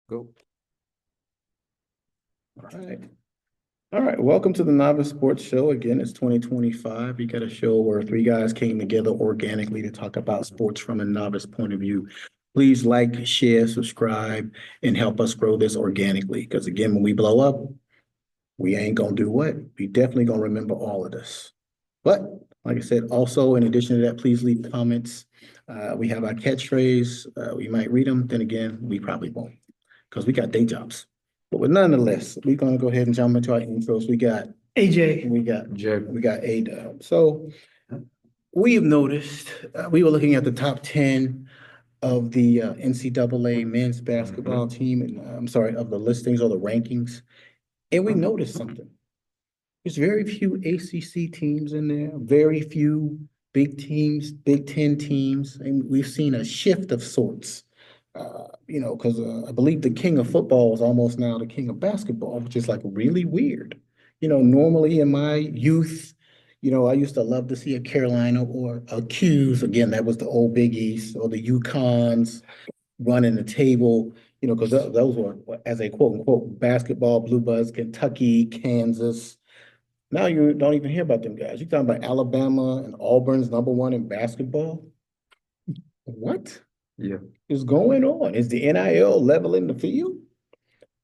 Go. All right. All right. Welcome to the Novice Sports Show. Again, it's 2025. We got a show where three guys came together organically to talk about sports from a novice point of view. Please like, share, subscribe, and help us grow this organically. Because again, when we blow up, we ain't gonna do what? We definitely gonna remember all of this. But like I said, also in addition to that, please leave comments. We have our catchphrase. We might read them. Then again, we probably won't because we got day jobs. But nonetheless, we're gonna go ahead and jump into our intros. We got AJ. we got A-Dub. So we've noticed we were looking at the top 10 of the NCAA men's basketball team, and I'm sorry, of the listings or the rankings, and we noticed something. There's very few ACC teams in there, very few big teams, Big Ten teams, and we've seen a shift of sorts. Because I believe the king of football is almost now the king of basketball, which is like really weird. Normally in my youth, I used to love to see a Carolina or a Q's. Again, that was the old Big East or the UConns running the table, because those were, as a quote unquote, basketball blue buzz, Kentucky, Kansas. Now you don't even hear about them guys. You're talking about Alabama and Auburn's number one in basketball. What Yeah. is going on? Is the NIL leveling the field?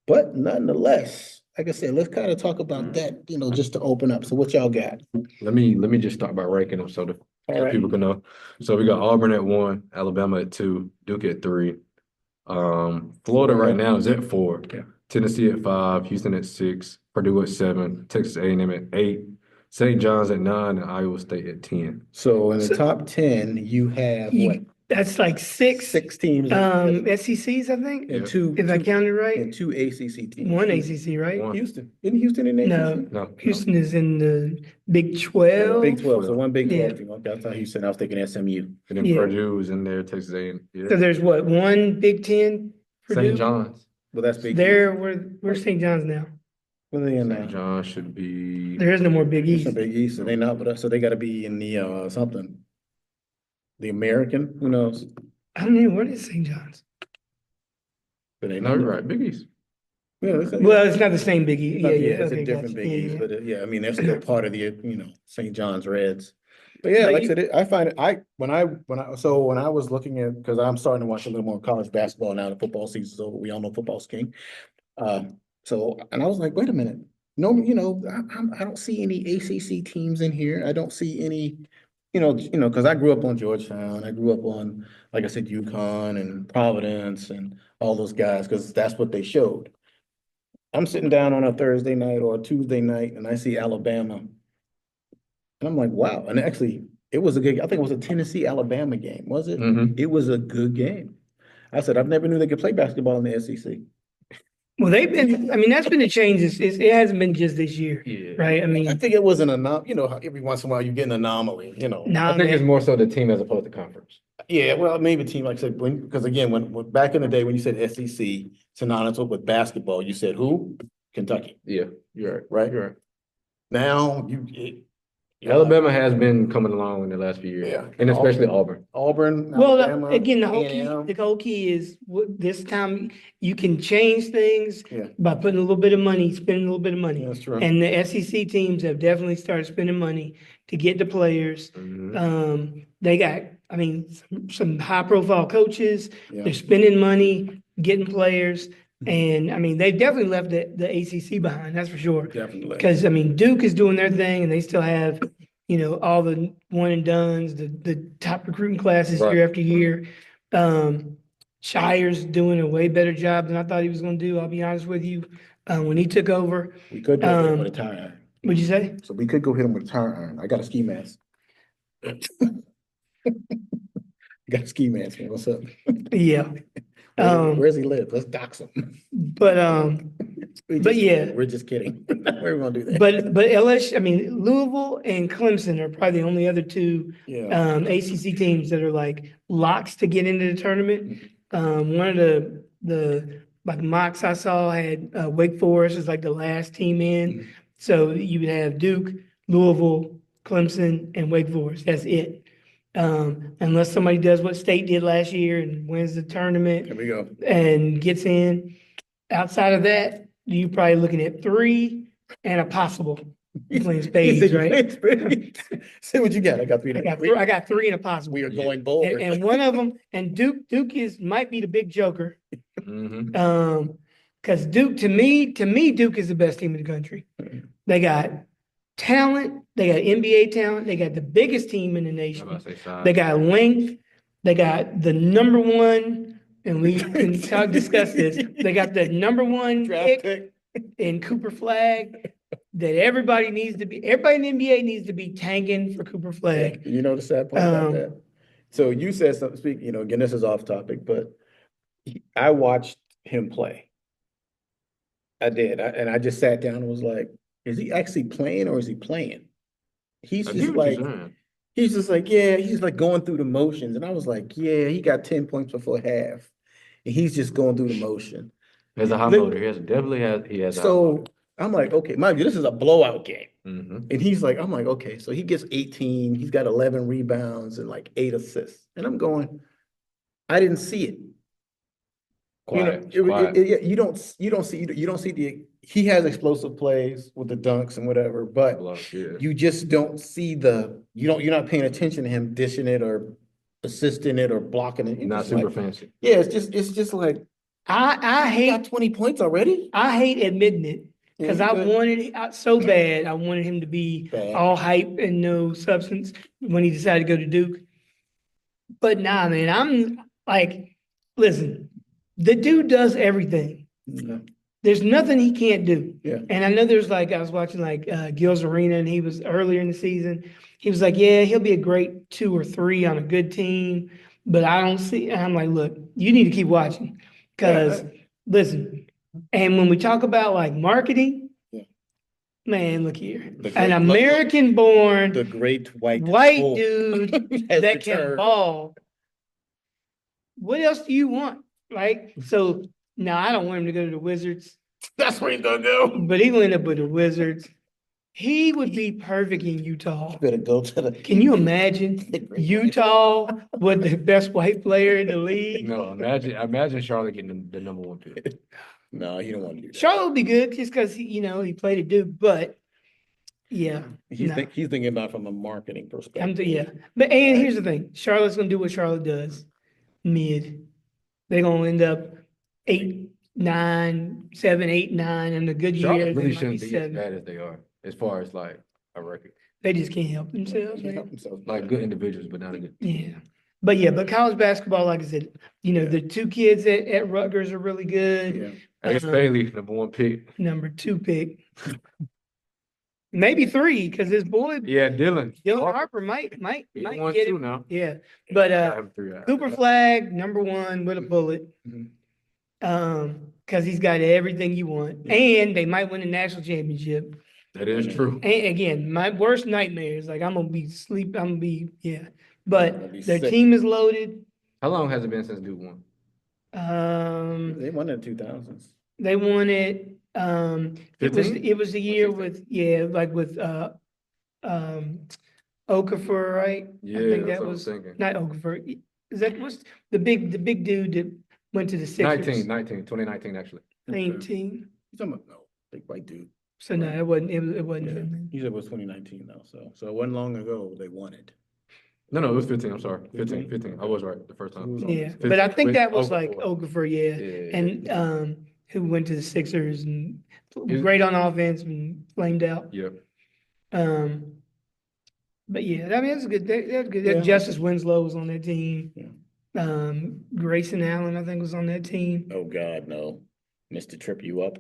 But nonetheless, like I said, let's kind of talk about that, just to open up. So what y'all got? Let me just start by ranking them so All right. people can know. So we got Auburn at 1, Alabama at 2, Duke at 3. Florida right now is at 4, Yeah. Tennessee at 5, Houston at 6, Purdue at 7, Texas A&M at 8, St. John's at 9, and Iowa State at 10. So in the top 10, you have what? That's like six teams SECs, I think, and if I counted right. and two ACC teams. One ACC, right? One. Houston. Isn't Houston in the No, ACC? No, Houston is in the Big 12. Big 12. So one Big 12 Yeah. team. Okay, I thought Houston. I was thinking SMU. and then Yeah. Purdue is in there, Texas A&M. So Yeah. there's what, one Big 10? Purdue? St. John's. Well, that's Big There, East. where's St. John's now? Where they in St. now? John's should be There is no more Big It's East. a Big East, so they not with us. So they got to be in the something. The American, who knows? I don't know, what is St. John's? But they No, you're right. Big East. Yeah, Well, it's not the same Big East. Yeah, it's okay, a different gotcha. Big Yeah, East, yeah. but yeah, I mean they're still part of the St. John's Reds. But yeah, But like I said, I find it. When I was looking at, because I'm starting to watch a little more college basketball now. The football season's over. We all know football's king. And I was like, wait a minute. No, I don't see any ACC teams in here. I don't see any, because I grew up on Georgetown. I grew up on, like I said, UConn and Providence and all those guys, because that's what they showed. I'm sitting down on a Thursday night or a Tuesday night, and I see Alabama, and I'm like, wow. And actually, it was a good. I think it was a Tennessee-Alabama game, was it? Mhm. It was a good game. I said, I've never knew they could play basketball in the SEC. Well, that's been a change. It hasn't been just this year, Yeah. right? I I mean, think it was an how every once in a while you get an anomaly, nah, I think it's man. more so the team as opposed to conference. Yeah, well, maybe a team like I said, because again, when back in the day when you said SEC synonymous with basketball, you said who? Kentucky, Yeah, you're right. right? You're right. Now Alabama has been coming along in the last few years. Yeah. And especially Auburn. Auburn, Well, Alabama, again, the A&M. whole key is this time you can change things Yeah. by putting a little bit of money, spending a little bit of money. That's true. And the SEC teams have definitely started spending money to get the players. Mhm. They got, some high profile coaches. Yeah. They're spending money, getting players. And they've definitely left the ACC behind, that's for sure. Definitely. Because Duke is doing their thing and they still have, all the one and dones, the top recruiting classes Right. year after year. Shire's doing a way better job than I thought he was going to do. I'll be honest with you. When he took over, We could go hit him with a tire iron. what'd you say? So we could go hit him with a tire iron. I got a ski mask. Got a ski mask, man. What's up? Yeah. Where's he live? Let's dox him. But yeah. We're just kidding. We're gonna do that. But LSU, Louisville and Clemson are probably the only other two Yeah. ACC teams that are like locks to get into the tournament. One of the like mocks I saw had Wake Forest as like the last team in. So you would have Duke, Louisville, Clemson, and Wake Forest. That's it. Unless somebody does what State did last year and wins the tournament Here we go. and gets in. Outside of that, you're probably looking at 3 and a possible. You playing He said spades, you right? playing spades. Say what you got. I got three. I got 3 and a possible. We are going And, bold. and one of them, and Duke might be the big joker. Mm-hmm. Because Duke, to me, Duke is the best team in the country. They got talent, they got NBA talent, they got the biggest team in the I'm nation. about to say size. They got length, they got the number one, and we can discuss this. They got the number one Draft pick pick. in Cooper Flag that everybody in the NBA needs to be tanking for Cooper Flag. You know the sad part about that? So you said something, again, this is off topic, but I watched him play. I did. And I just sat down and was like, is he actually playing or is he playing? He's I just get what like, you're saying. he's just like, yeah, he's like going through the motions. And I was like, yeah, he got 10 points before half. And he's just going through the motion. He has a high Look- motor. He has a high high So motor. I'm like, okay, mind you, this is a blowout game. Mm-hmm. And he's like, I'm like, okay, so he gets 18, he's got 11 rebounds and like 8 assists. And I'm going, I didn't see it. Quiet. You don't see he has explosive plays with the dunks and whatever, but Yeah. you just don't see you're not paying attention to him dishing it or assisting it or blocking it. You're Not just super like, fancy. yeah, it's just like, I he got hate 20 points already. I hate admitting it because Yeah, I you good. wanted so bad. I wanted him to be Bad. all hype and no substance when he decided to go to Duke. But nah, man, I'm like, listen, the dude does everything. Yeah. There's nothing he can't do. Yeah. And I know there's like, I was watching like Gil's Arena and he was earlier in the season. He was like, yeah, he'll be a great 2 or 3 on a good team. But I don't see, and I'm like, look, you need to keep watching. Because listen, and when we talk about like marketing, Yeah. man, look here. The great- An American born The great white hope dude has that can returned. ball. What else do you want? Right? So now I don't want him to go to the Wizards, That's where he's gonna go. but he will end up with the Wizards. He would be perfect in Utah. Better go to the. Can you imagine Utah with the best white player in the league? No, imagine Charlotte getting the number 1 pick. No, you don't want to do that. Charlotte would be good just because he played at Duke, but yeah, He's no. he's thinking about it from a marketing perspective. yeah. But and here's the thing: Charlotte's gonna do what Charlotte does, mid. They're gonna end up 8, 9, 7, 8, 9, and a good year. Charlotte They really might be shouldn't be as 7. bad as they are, as far as like a record. They just can't help themselves, Can't man. help himself. Like good individuals, but not a good. Yeah. But college basketball, like I said, the 2 kids at Rutgers are really good. Yeah. Ace Bailey, number 1 pick. Number 2 pick. Maybe 3, because his boy Yeah, Dylan. Dylan Harper might He get won it. 2 now. Yeah. But Got him 3 out. Cooper Flag, number 1 with a bullet. Mhm. Because he's got everything you want. Yeah. And they might win the national championship. That is true. And again, my worst nightmare is like I'm gonna be but Gonna be their sick. team is loaded. How long has it been since Duke won? They won in the 2000s. They won it. It was the year 16? with Okafor, right? Yeah, I think that's that what I was was thinking. not Okafor. Is that what's the big dude that went to the Sixers? 2019 actually. 19. You talking about, no, big white dude. So no, it wasn't Yeah. him then. He said it was 2019 though, so it wasn't long ago they won it. No, it was 15. I'm sorry. 15. I was right the first time. Who's on Yeah, this? but I think With that was like Okafor. Okafor, yeah. Yeah. And who went to the Sixers and Is- great on offense and flamed out. Yep. But yeah, I mean that's good. That's good. Yeah. Justice Winslow was on that team. Yeah. Grayson Allen, I think, was on that team. Oh, God, no. Mr. Trip You Up.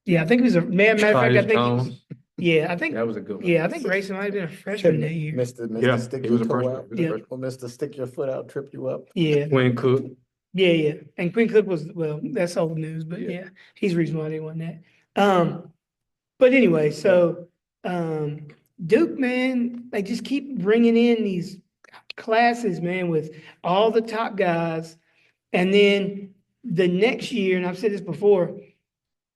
Yeah, I think he was matter of fact, I Tyus think he was, Jones. yeah, I think That was a good one. yeah, I think Grayson might have been a freshman that year. Mr. Yeah, Stick he Your was a Toe freshman. Out. He was a Yeah. freshman. Or Mr. Stick Your Foot Out, Trip You Up. Yeah, Quinn Cook. yeah. And Quinn Cook was, well, that's old news, but Yeah. yeah, he's the reason why they won that. But anyway, so Duke, man, they just keep bringing in these classes, man, with all the top guys. And then the next year, and I've said this before,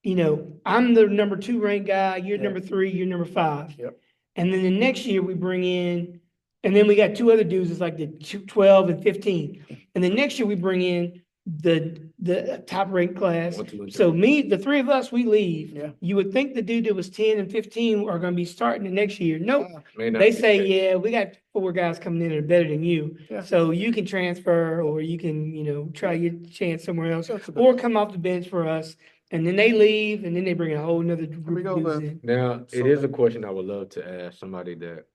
I'm the number 2 ranked guy, you're Yeah. number 3, you're number 5. Yep. And then the next year we bring in, and then we got 2 other dudes, it's like the 12 and 15. And the next year we bring in the the top ranked class. 1, 2, and So 3. the three of us, we leave. Yeah. You would think the dude that was 10 and 15 are going to be starting the next year. Nope. May not They be say, the case. yeah, we got 4 guys coming in that are better than you. Yeah. So you can transfer or you can, try your chance somewhere else That's a or good- come off the bench for us. And then they leave and then they bring a whole nother group we of go, dudes man. in. Now, So it is a question I would love to ask somebody that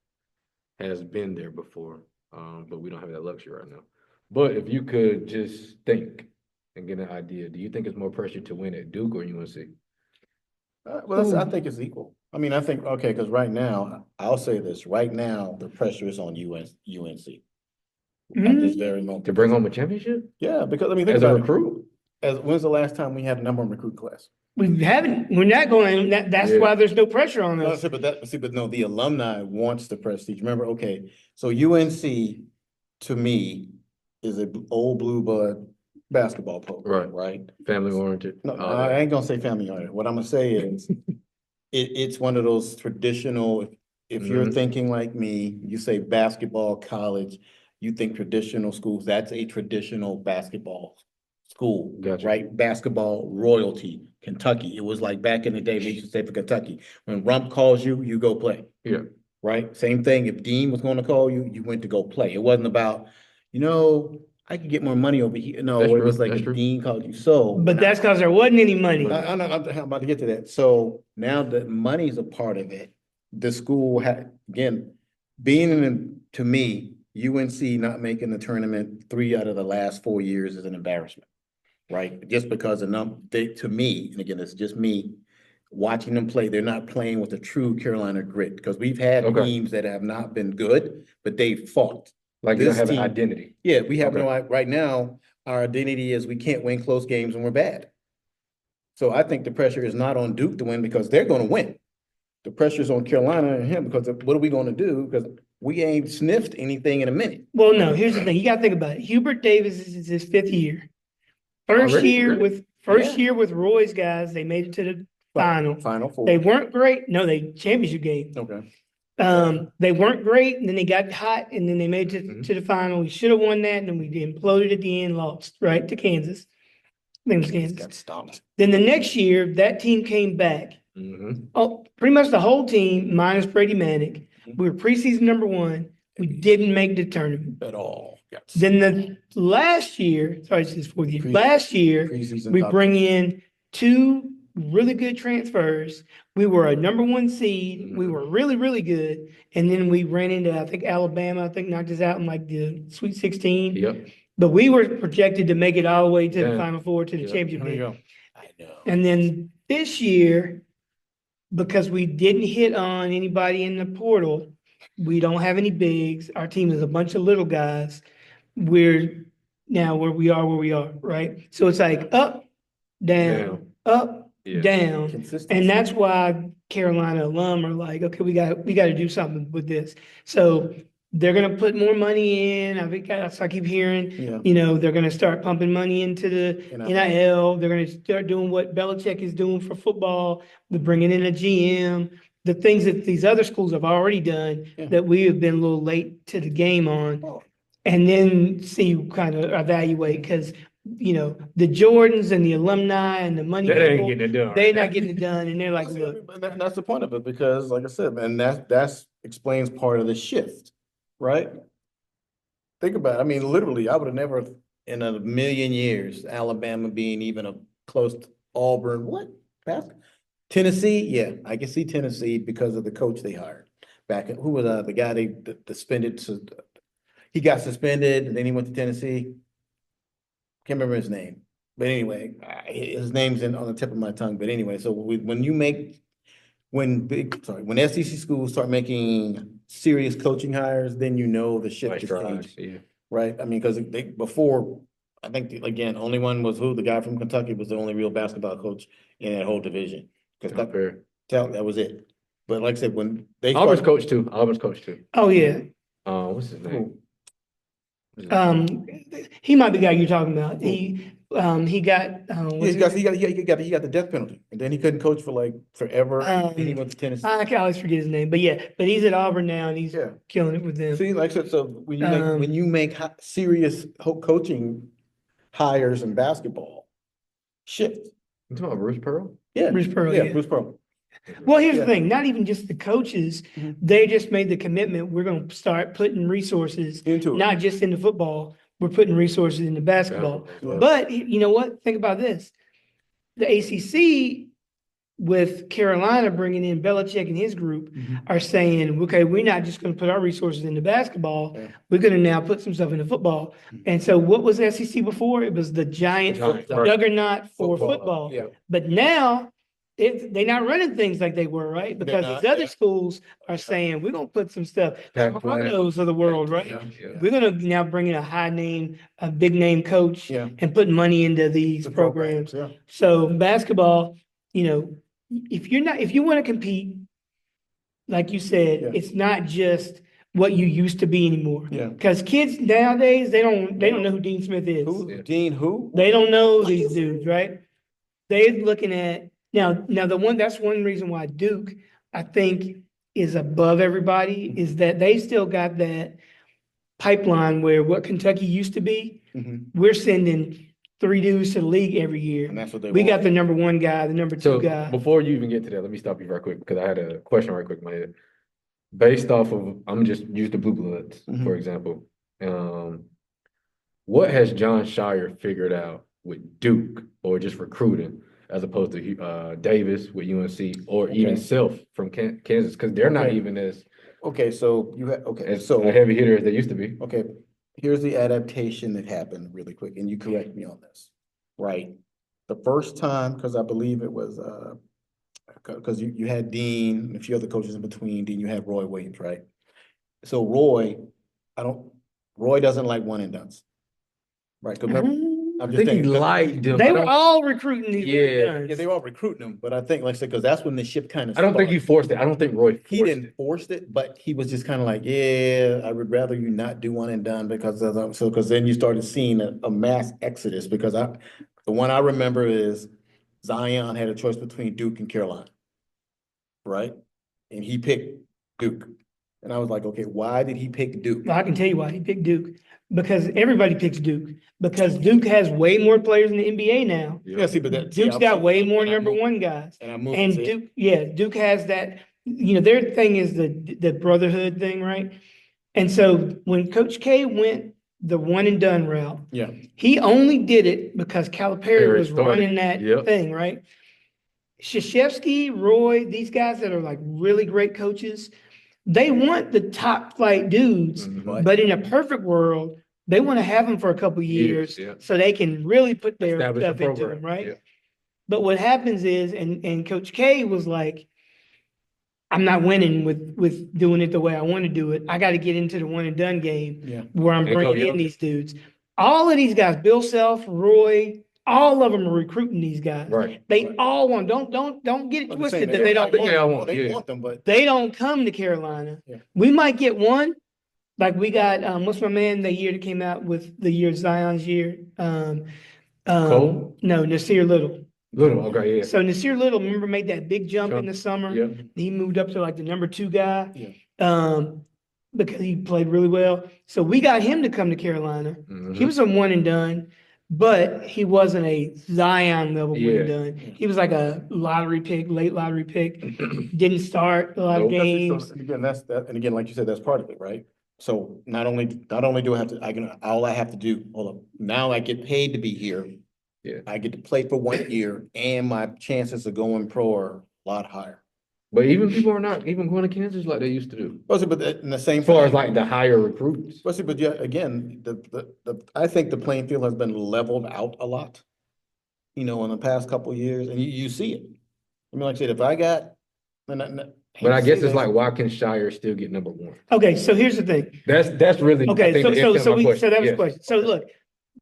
has been there before, but we don't have that luxury right now. But if you could just think and get an idea, do you think it's more pressure to win at Duke or UNC? I think it's equal. I mean, I think, okay, because right now, I'll say this, right now, the pressure is on UNC. At this very moment. To bring home a championship? Yeah, because I mean, think As a about it. recruit? When's the last time we had a number one recruit class? We're not going, that's Yeah. why there's no pressure on No, us. but no, the alumni wants the prestige. Remember, okay, so UNC to me is a old blue blood basketball program, right? Family oriented? No, I ain't gonna say family oriented. What I'm gonna say is it's one of those traditional, if you're Mhm. thinking like me, you say basketball college, you think traditional schools, that's a traditional basketball school, Gotcha. right? Basketball royalty, Kentucky. It was like back in the day, we used to say for Kentucky, when Rump calls you, you go play. Yeah. Right? Same thing. If Dean was going to call you, you went to go play. It wasn't about, I could get more money over here. No, That's it true. was like That's if true. Dean called you. So. But that's because there wasn't any money. I'm about to get to that. So now that money's a part of it, the school had, again, to me, UNC not making the tournament 3 out of the last 4 years is an embarrassment, right? Just because to me, and again, it's just me, watching them play, they're not playing with a true Carolina grit because we've had Okay. teams that have not been good, but they fought. Like you don't This have an team- identity. Yeah, we have Okay. right now, our identity is we can't win close games and we're bad. So I think the pressure is not on Duke to win because they're going to win. The pressure is on Carolina and him because what are we going to do? Because we ain't sniffed anything in a minute. Well, no, here's the thing. You got to think about it. Hubert Davis is his 5th year. Already? Really? First Yeah. year with Roy's guys, they made it to the final. Final four. They weren't great. No, they championship game. Okay. They weren't great, and then they got hot, and then they made it to the final. We should have won that, and then we imploded at the end, lost, right, to Kansas. I think it was Kansas. Got stomped. Then the next year, that team came back. Mhm. Oh, pretty much the whole team, minus Brady Manick. We were preseason number 1. We didn't make the tournament. At all. Then the last year, sorry, it's his 4th year. Pre- Last year, Preseason we top- bring in 2 really good transfers. We were a number 1 seed. We were really, really good. And then we ran into, I think, Alabama, knocked us out in like the Sweet 16. Yep. But we were projected to make it all the way to the Yeah. Final Four, to the Yeah. championship There you game. go. I know. And then this year, because we didn't hit on anybody in the portal, we don't have any bigs. Our team is a bunch of little guys. We're now where we are, right? So it's like up, down, up, Yeah. down. Consistency. And that's why Carolina alum are like, okay, we got to do something with this. So they're going to put more money in. I keep hearing, Yeah. they're going to start pumping money into the NIL. They're going to start doing what Belichick is doing for football. They're bringing in a GM, the things that these other schools have already done Yeah. that we have been a little late to the game on. Oh. And then kind of evaluate because, the Jordans and the alumni and the money That ain't people, getting it done. they're not getting it done. And they're like, look, That's the point of it because, like I said, man, that's explains part of the shift, right? Think about it. I mean, literally, I would have never in a million years, Alabama being even a close to Auburn. What? Tennessee? Yeah, I can see Tennessee because of the coach they hired. Who was the guy they suspended? He got suspended and then he went to Tennessee. Can't remember his name. But anyway, his name's on the tip of my tongue. But anyway, so when SEC schools start making serious coaching hires, then the shift is changing. Yeah. Right? I mean, because before, I think, again, only one was the guy from Kentucky was the only real basketball coach in that whole division. Because that was it. But like I said, when they Auburn's coach too. Auburn's coach too. oh yeah. What's his name? He might be the guy you're talking about. He got he got the death penalty, and then he couldn't coach for forever. Then he went to Tennessee. I can always forget his name, but he's at Auburn now, and he's killing it with them. See, like I said, so when you make serious coaching hires in basketball, shift. You talking about Bruce Pearl? Yeah. Bruce Pearl, Yeah, yeah. Bruce Pearl. Well, here's the Yeah. thing, not even just the coaches, Mhm. they just made the commitment, we're gonna start putting resources, Into it. not just into football, we're putting resources into basketball. Basketball. But you know what? Think about this. The ACC with Carolina bringing in Belichick and his group Mhm. are saying, okay, we're not just going to put our resources into basketball. Yeah. We're going to now put some stuff into football. And so what was SEC before? It was the giant Giant, right. juggernaut for Football, football. yeah. But now they're not running things like they were, right? Because not, these other yeah. schools are saying, we're going to put some stuff, the Pac-12. Broncos of the world, right? Yeah, yeah. We're going to now bring in a high name, a big name coach Yeah. and put money into these The programs. Yeah. So basketball, if you want to compete, like you said, Yeah. it's not just what you used to be anymore. Yeah. Because kids nowadays, they don't know who Dean Smith is. Who? Yeah. Dean who? They don't know these dudes, right? They're looking at now that's one reason why Duke, I think, is above everybody, is that they still got that pipeline where what Kentucky used to be, Mhm. we're sending 3 dudes to the league every year. And that's what they We want. got the number 1 guy, the number 2 So guy. before you even get to that, let me stop you right quick because I had a question right quick in my head. Based off of, I'm just use the Blue Bloods, Mhm. for example. What has John Shire figured out with Duke or just recruiting as opposed to Davis with UNC or even Okay. Self from Kansas? Because they're not Okay. even as Okay, so as so a heavy hitter as they used to be. okay, here's the adaptation that happened really quick, and you correct me on this, right? The first time, because I believe it was because you had Dean and a few other coaches in between. Dean, you had Roy Williams, right? So Roy doesn't like one and dones, right? 'Cause remember, I'm I just think he thinking, liked them. They I were don't, all recruiting these Yeah. yeah, they were all recruiting him, but I think, like I said, because that's when the ship kind of I don't think he forced it. I don't think Roy he forced didn't it. force it, but he was just kind of like, yeah, I would rather you not do one and done because because then you started seeing a mass exodus because the one I remember is Zion had a choice between Duke and Carolina, right? And he picked Duke. And I was like, okay, why did he pick Duke? Well, I can tell you why he picked Duke. Because everybody picks Duke. Because Duke has way more players in the NBA now. Yeah, see, but Duke's got way more number 1 guys. And I moved. And see? Duke has that, their thing is the brotherhood thing, right? And so when Coach K went the one and done route, Yeah, he only did it because Calipari was started. running that Yep. thing, right? Krzyzewski, Roy, these guys that are like really great coaches, they want the top flight dudes, Mhm. but in a perfect world, they want to have them for a couple years yeah. so they can really put their Establish a stuff into program, them, right? yeah. But what happens is, and Coach K was like, I'm not winning with doing it the way I want to do it. I got to get into the one and done game yeah. where I'm And bringing Kobe, in these dudes. All of these guys, Bill Self, Roy, all of them are recruiting these guys. Right. They Right. all want. Don't get it I'm twisted saying that they don't think want. they all them. want, They yeah. want them, but They don't come to Carolina. Yeah. We might get one. Like we got what's my man the year that came out with the year Zion's year? Cole? No, Nasir Little. Little, okay, yeah. So Nasir Little, remember, made that big jump in the summer. Yeah. He moved up to like the number 2 guy. Yeah. Because he played really well. So we got him to come to Carolina. Mhm. He was a one and done, but he wasn't a Zion level one Yeah. and done. He was like a lottery pick, late lottery pick. Didn't start a lot Nope. of games. And again, and again, like you said, that's part of it, right? So not only do I have to, all I have to do, hold up, now I get paid to be here. Yeah. I get to play for 1 year and my chances of going pro are a lot higher. But even people are not even going to Kansas like they used to do. But in the same. As far as like the higher recruits. But yeah, again, I think the playing field has been leveled out a lot. In the past couple of years, and you see it. I mean, like I said, if I got, But I guess it's like, why can Shire still get number 1? Okay, so here's the thing. That's really, I Okay, think, so the extent of my question. that was the Yes. question. So look,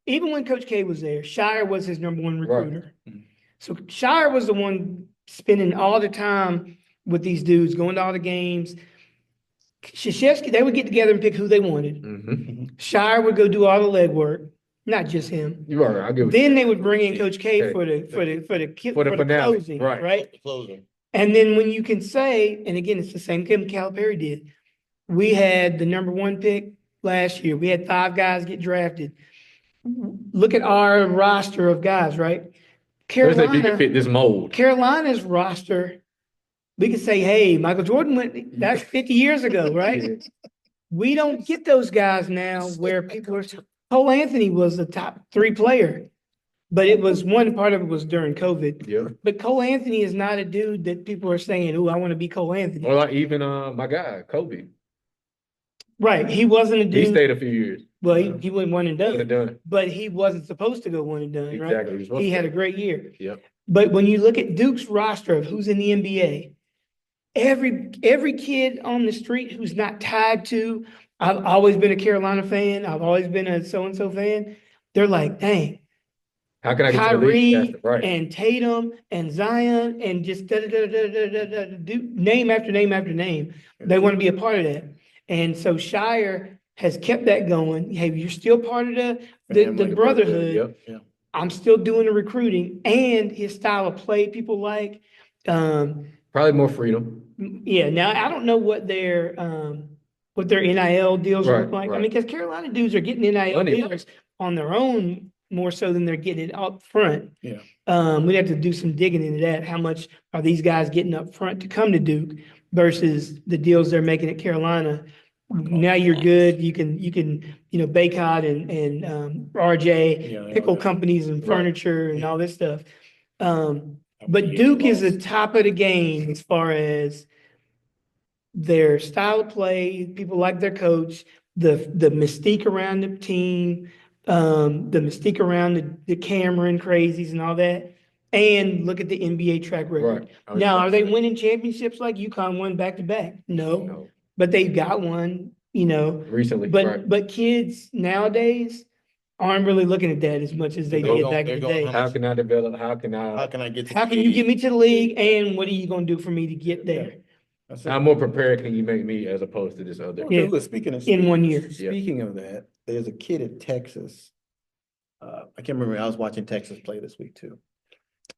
even when Coach K was there, Shire was his number 1 recruiter. Right. So Shire was the one spending all the time with these dudes, going to all the games. Krzyzewski, they would get together and pick who they wanted. Mm-hmm. Shire would go do all the legwork, not just him. You're right. I get what Then they would bring in Coach K Okay. for the finale, closing, right. right? The closer. And then when you can say, and again, it's the same thing Calipari did. We had the number 1 pick last year. We had 5 guys get drafted. Look at our roster of guys, right? Especially if you can Carolina, fit this mold. Carolina's roster, we could say, hey, Michael Jordan went, that's 50 years ago, right? Yeah. We don't get those guys now where people are, Cole Anthony was the top 3 player, but it was one part of it was during COVID. Yeah. But Cole Anthony is not a dude that people are saying, oh, I want to be Cole Anthony. Or like even my guy, Kobe. Right. He wasn't a He dude. stayed a few years. Well, he went one and One and done, done. but he wasn't supposed to go one and done, right? Exactly. was supposed He to. had a great year. Yep. But when you look at Duke's roster of who's in the NBA, every kid on the street who's not tied to, I've always been a Carolina fan, I've always been a so-and-so fan, they're like, dang, How can I get to the league Kyrie faster? Right. and Tatum and Zion and just name after name after name. They want to be a part of that. And so Shire has kept that going. Hey, you're still part of the brotherhood. Yep. Yeah. I'm still doing the recruiting, and his style of play people like. Probably more freedom. Yeah, now I don't know what their NIL deals Right, look like. I right. mean, because Carolina dudes are getting NIL Money. deals on their own more so than they're getting it up front. Yeah. We'd have to do some digging into that. How much are these guys getting up front to come to Duke versus the deals they're making at Carolina? Now you're good. You can Baycott and RJ Yeah, pickle yeah. companies and Right. furniture and all this stuff. But Duke is the top of the game as far as their style of play. People like their coach, the mystique around the team, the mystique around the Cameron crazies and all that. And look at the NBA track record. Right. I was Now, about are to they say. winning championships like UConn won back to back? No, No. but they've got one, Recently. But right. but kids nowadays aren't really looking at that as much as they They're did going- back they're in the going day. how How can I develop? How can How I? can I get to How can you get me to the league, and what are you going to do for me to get there That's it. How more prepared can you make me as opposed to this other? Yeah. Look, speaking of in 1 year? Speaking of that, there's a kid in Texas. I can't remember. I was watching Texas play this week too.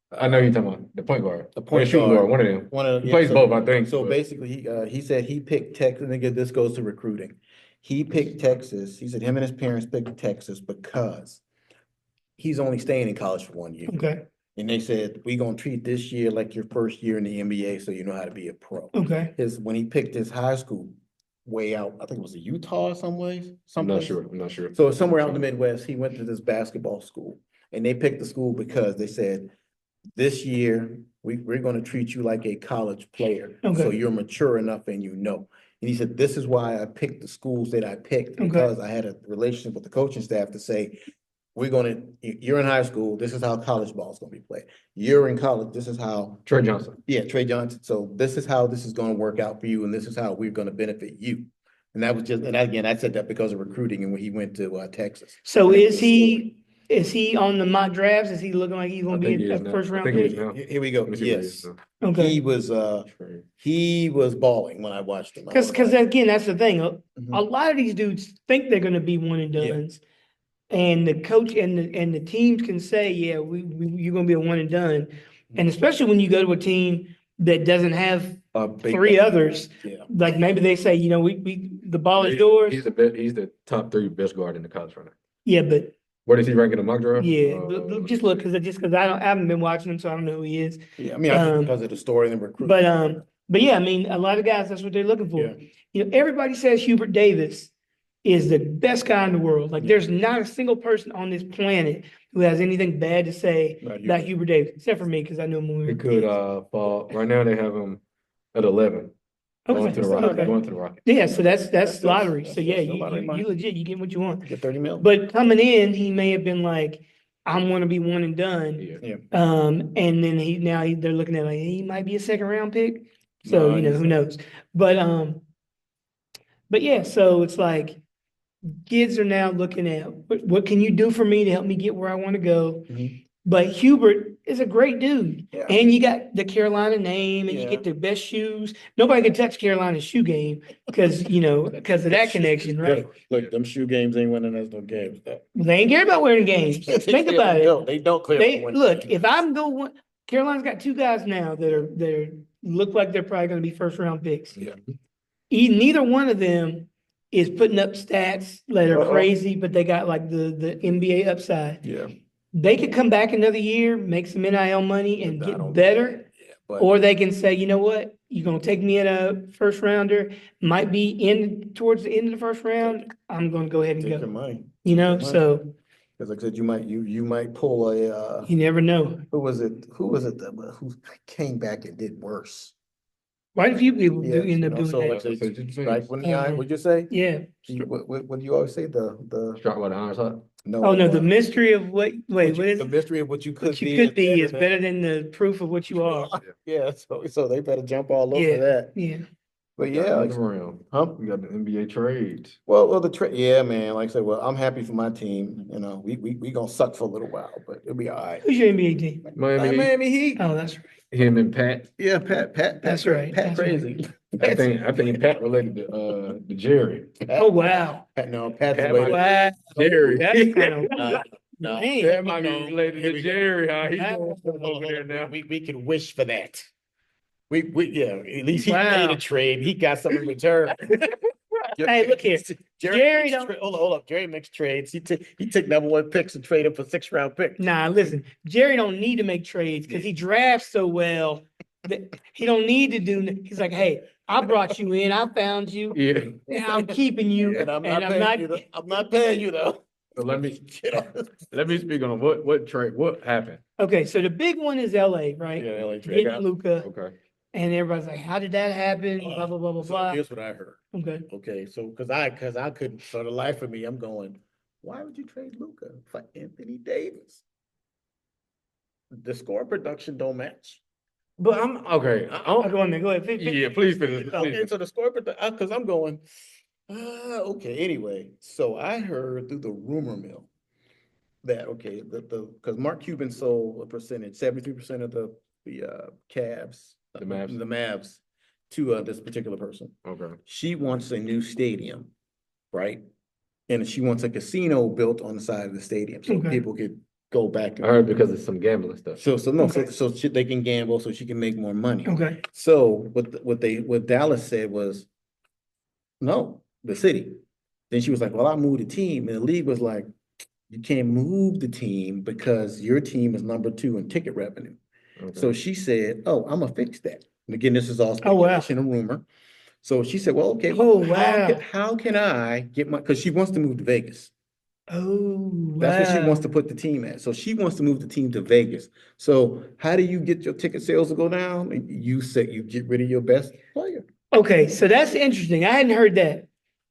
I know you're talking about the point guard. The point shooting guard. guard, one of them. One of He plays both, I think. So but- basically, he said he picked Texas. And again, this goes to recruiting. He picked Texas. He said him and his parents picked Texas because he's only staying in college for 1 year. Okay, And they said, we're gonna treat this year like your first year in the NBA, so you know how to be a pro. okay. When he picked his high school way out, I think it was Utah or someplace. I'm not someplace. sure. I'm not sure. So somewhere out in the Midwest, he went to this basketball school, and they picked the school because they said, this year, we're gonna treat you like a college player. So Okay. you're mature enough and you know. And he said, this is why I picked the schools that I picked, Okay. because I had a relationship with the coaching staff to say, you're in high school, this is how college ball is gonna be played. You're in college, this is how, Trey Johnson. yeah, Trey Johnson. So this is how this is gonna work out for you, and this is how we're gonna benefit you. And that was just, and again, I said that because of recruiting and when he went to Texas. So is he on the mock drafts? Is he looking like he's I going to think be he a is now. first I round think he is pick? now. Here we go. Let me see what he is Yes, now. Okay, Trey. he was balling when I watched him. I because was like, again, that's the thing. A mhm. lot of these dudes think they're going to be one and Yeah. dones, and the coach and the teams can say, yeah, you're going to be a one and done, and especially when you go to a team that doesn't have A big 3 guy. others. Yeah. Like maybe they say, the ball is yours. He's the top 3 best guard in the college right now. Yeah, but Where does he rank in the mock draft? yeah, just look because I haven't been watching him, so I don't know who he is. Yeah, I mean, I think because of the story and the recruitment. But yeah, I mean, a lot of guys, that's what they're looking for. Yeah. Everybody says Hubert Davis is the best guy in the world. Like, Yeah. there's not a single person on this planet who has anything bad to say About about Hubert Davis, except for me, because I know him when we He were could kids. fall. Right now they have him at 11. Going to the Rockets. Okay. Going to the Rockets. Yeah, so that's That's- lottery. that's- So yeah, that's a you lottery money. legit, you get what you want. Get 30 mil. But coming in, he may have been like, I'm going to be one and done. Yeah. And then they're looking at like, he might be a second round pick. So, No, who knows? But yeah, so it's like kids are now looking at what can you do for me to help me get where I want to go? Mhm. But Hubert is a great dude. Yeah. And you got the Carolina name and you Yeah. get the best shoes. Nobody can touch Carolina's shoe game because of that connection, right? Look, them shoe games ain't winning us no games. They ain't care about wearing games. Think about it. They don't clear. If I'm going, Carolina's got 2 guys now that look like they're probably going to be first round picks. Yeah. Neither one of them is putting up stats that are Uh-oh. crazy, but they got like the NBA upside. Yeah. They could come back another year, make some NIL money and I get don't- better. Yeah, but Or they can say, you know what, you're gonna take me in a first rounder, might be in towards the end of the first round. I'm gonna go ahead and take your go. money. You know, Take your money. so Because like I said, you might pull a, you never know. who was it who came back and did worse? Quite a few people do Yes, end you up know, doing so that. like, So it just depends. strike when the iron, Mhm. what'd you say? Yeah. What do you always say? The, Strike while the iron's hot. no. Oh, no, the mystery of what what is the mystery of what you could what you be could be is than better than the proof of what you are. Yeah, so they better jump all over Yeah, that. yeah. But Got yeah, another round. huh? We got the NBA trades. Well, the trade, yeah, man. Like I said, well, I'm happy for my team. You know, we gonna suck for a little while, but it'll be all right. Who's your NBA team? Miami Heat. Miami Heat. Oh, that's right. Him and Pat. Yeah, Pat. That's right, Pat that's right. crazy. I think Pat related to Jerry. Oh, wow. Pat's Pat related. Wow. Jerry. That's kind of, No. man. That might be related Here to we go. Jerry. How he That- doing over there now? We can wish for that. Yeah, at least he Wow. made a trade. He got something in return. Hey, look here. Jerry makes don't- hold up. Jerry makes trades. He took #1 picks and traded for 6th-round pick. Nah, listen, Jerry don't need to make trades because he drafts so well that he don't need to do. He's like, hey, I brought you in, I found you, Yeah. and I'm keeping you, And I'm and not I'm paying not. you. I'm not paying you though. So let me Get off. speak on what trade, what happened. Okay, so the big one is LA, right? Yeah, LA trade. Getting Luca, Okay. and everybody's like, how did that happen? Blah blah blah blah So blah. here's what I heard. Okay, Okay, so because I couldn't, for the life of me, I'm going, why would you trade Luca for Anthony Davis? The score production don't match. But I'm okay. oh, go on there, go ahead. Yeah, please finish. Okay, so the score production, because I'm going, okay, anyway. So I heard through the rumor mill that, okay, because Mark Cuban sold a percentage, 73% of the Cavs, The Mavs. the Mavs to this particular person. Okay. She wants a new stadium, right? And she wants a casino built on the side of the stadium so Okay. people could go back. I heard because of some gambling stuff. Okay. So they can gamble so she can make more money. Okay, So what Dallas said was, no, the city. Then she was like, well, I moved the team. And the league was like, you can't move the team because your team is #2 in ticket revenue. Okay. So she said, oh, I'm gonna fix that. And again, this is all Oh, wow. speculation and rumor. So she said, well, okay, Oh, how wow. how can I get because she wants to move to Vegas. oh That's where she wow. wants to put the team at. So she wants to move the team to Vegas. So how do you get your ticket sales to go down? You say you get rid of your best player. Okay, so that's interesting. I hadn't heard that.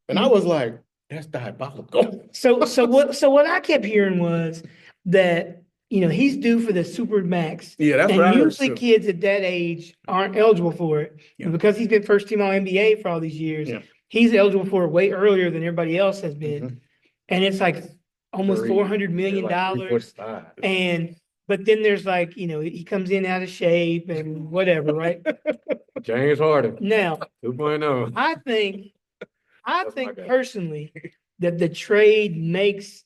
And I was like, that's diabolical. So what I kept hearing was that, he's due for the super max. Yeah, that's And what I heard usually too. kids at that age aren't eligible for it. Yeah. And because he's been first team all NBA for all these years, Yeah. he's eligible for it way earlier than everybody else has been. Mhm. And it's like almost Three. $400 million. Like 345. But then there's like, he comes in out of shape and whatever, right? James Harden Now, 2.0. I think That's my guy. personally that the trade makes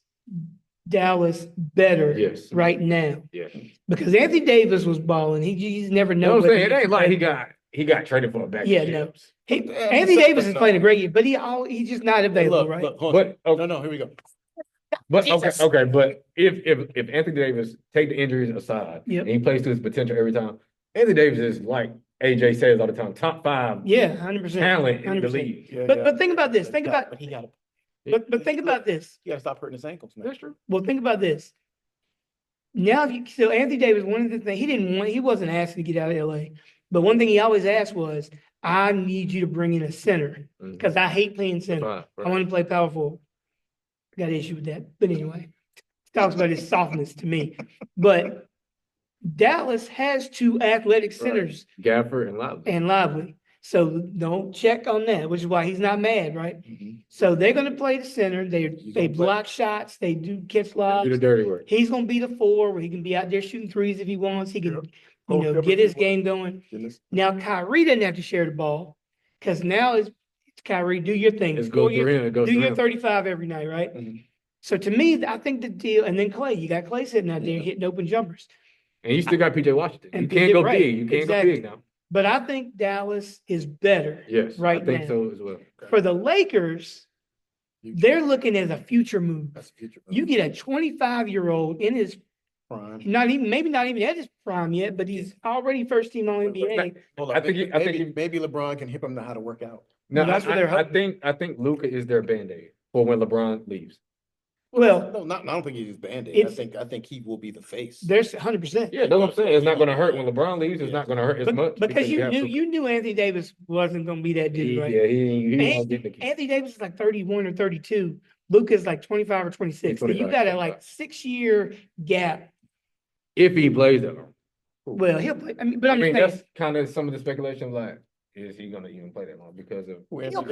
Dallas better Yes. right now Yeah. because Anthony Davis was balling. He's never You know known. what I'm saying? It ain't like he got traded for a bag. Yeah, of no. chips. Anthony Davis is playing a great year, but he's just not available, right? Look, hold on. But okay, No, here we go. but okay, Jesus. okay. But if Anthony Davis take the injuries aside, Yep. and he plays to his potential every time, Anthony Davis is like AJ says all the time, top 5 Yeah, 100%. talent in the 100%. league. Yeah, But think about this. Think about But he got but think about this. he got to stop hurting his ankles, man. That's true. Well, think about this. Now, so Anthony Davis, one of the things he wasn't asked to get out of LA, but one thing he always asked was, I need you to bring in a center Mhm. because I hate playing center. Fine, right. I want to play power forward. Got an issue with that. But anyway, talks about his softness to me. But Dallas has 2 athletic centers Gafford and Lively. and Lively. So don't check on that, which is why he's not mad, right? Mhm. So they're going to play the center. They He's gonna play. block shots. They do catch lobs. Do the dirty work. He's going to be the 4 where he can be out there shooting threes if he wants. He can, Yep. Oh, yeah, get but his he game going. Goodness. Now Kyrie doesn't have to share the ball because now it's Kyrie, do your thing. It's Score go through him. It goes do through your him. 35 every night, right? Mhm. So to me, I think the deal, and then Clay, you got Clay sitting out there Yeah. hitting open jumpers. And you still got PJ Washington. And You can't PJ go right, big. You can't exactly. go big now. But I think Dallas is better. Yes, Right I think now. so as well. For the Lakers, they're looking at a future move. That's the future. You get a 25-year-old in his Prime. maybe not even at his prime yet, but he's already first team on NBA. Hold I on, think maybe LeBron can hip him to how to work out. No, Well, that's what they're hoping. I think Luka is their Band-Aid for when LeBron leaves. Well, No, not, I don't think he's just Band-Aid. it's I think he will be the face. there's 100%. Yeah, that's what I'm saying. It's not going to hurt when LeBron leaves. It's not going to hurt as much Because you have Luka. you knew Anthony Davis wasn't going to be that dude, right? Yeah, he won't get the key. Anthony Davis is like 31 or 32. Luka's like 25 or 26. So you 25, got a like 6-year gap. If he plays that long. Well, he'll play. I mean, but I I'm mean, just saying that's kind of some of the speculation. Like, is he going to even play that long because of he'll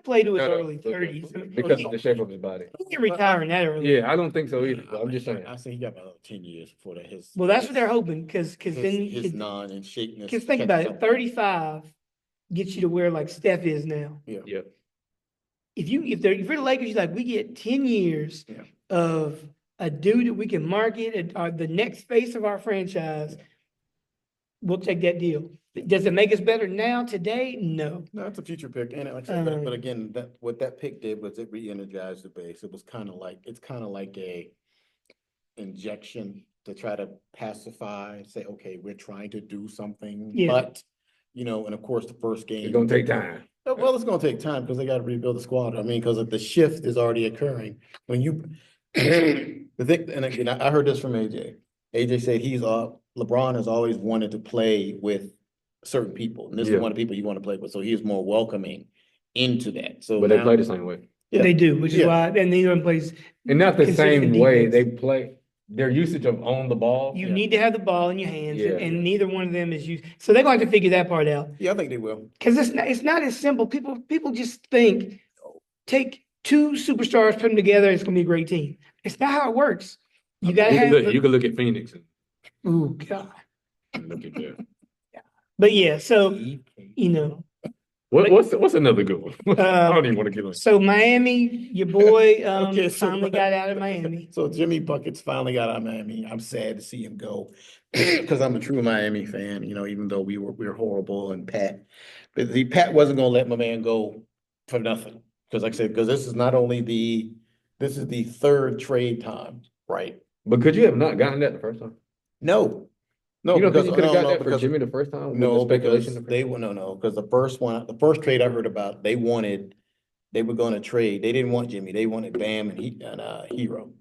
play to his early Luka, 30s. I mean, because of the shape of his body? he can retire in that early. Yeah, I don't think so either. But I'm just saying. I say he got about 10 years before that. Well, that's what they're hoping because then his non and shapeness. because think about it, 35 gets you to where like Steph is now. Yeah. Yeah. If you're the Lakers, you're like, we get 10 years Yeah. of a dude that we can market the next face of our franchise, we'll take that deal. Does it make us better now, today? No. No, it's a future pick. And like I said, but again, what that pick did was it re-energized the base. It was kind of like a injection to try to pacify, say, okay, we're trying to do something, Yeah. but and of course, the first game. It's going to take time. Well, it's gonna take time because they gotta rebuild the squad. I mean, because the shift is already occurring. When you, the thing, and again, I heard this from AJ. AJ said LeBron has always wanted to play with certain people, and this is one of the people he want to play with, so he is more welcoming into that. So But they play the same way. Yeah. They do, which is Yeah. why, and neither one plays. And not the consistent same way defense. they play. Their usage of on the ball. You need to have the ball in your hands, Yeah. and neither one of them is used. So they're going to have to figure that part out. Yeah, I think they will. Because it's not as simple. People just think, take two superstars, put them together, it's gonna be a great team. It's not how it works. You gotta have. You can look at Phoenix Oh God. and look at that. But yeah, so What's another good one? I don't even want to get on. so Miami, your boy Okay, so- finally got out of Miami. So Jimmy Buckets finally got out of Miami. I'm sad to see him go because I'm a true Miami fan. Even though we were horrible and but Pat wasn't gonna let my man go for nothing. Because like I said, because this is the third trade time, right? But could you have not gotten that the first time? No, You don't think you could have got no, that for because- Jimmy the first time? with No, the speculation because the they were because the first trade I heard about, they were going to trade. They didn't want Jimmy. They wanted Bam and Hero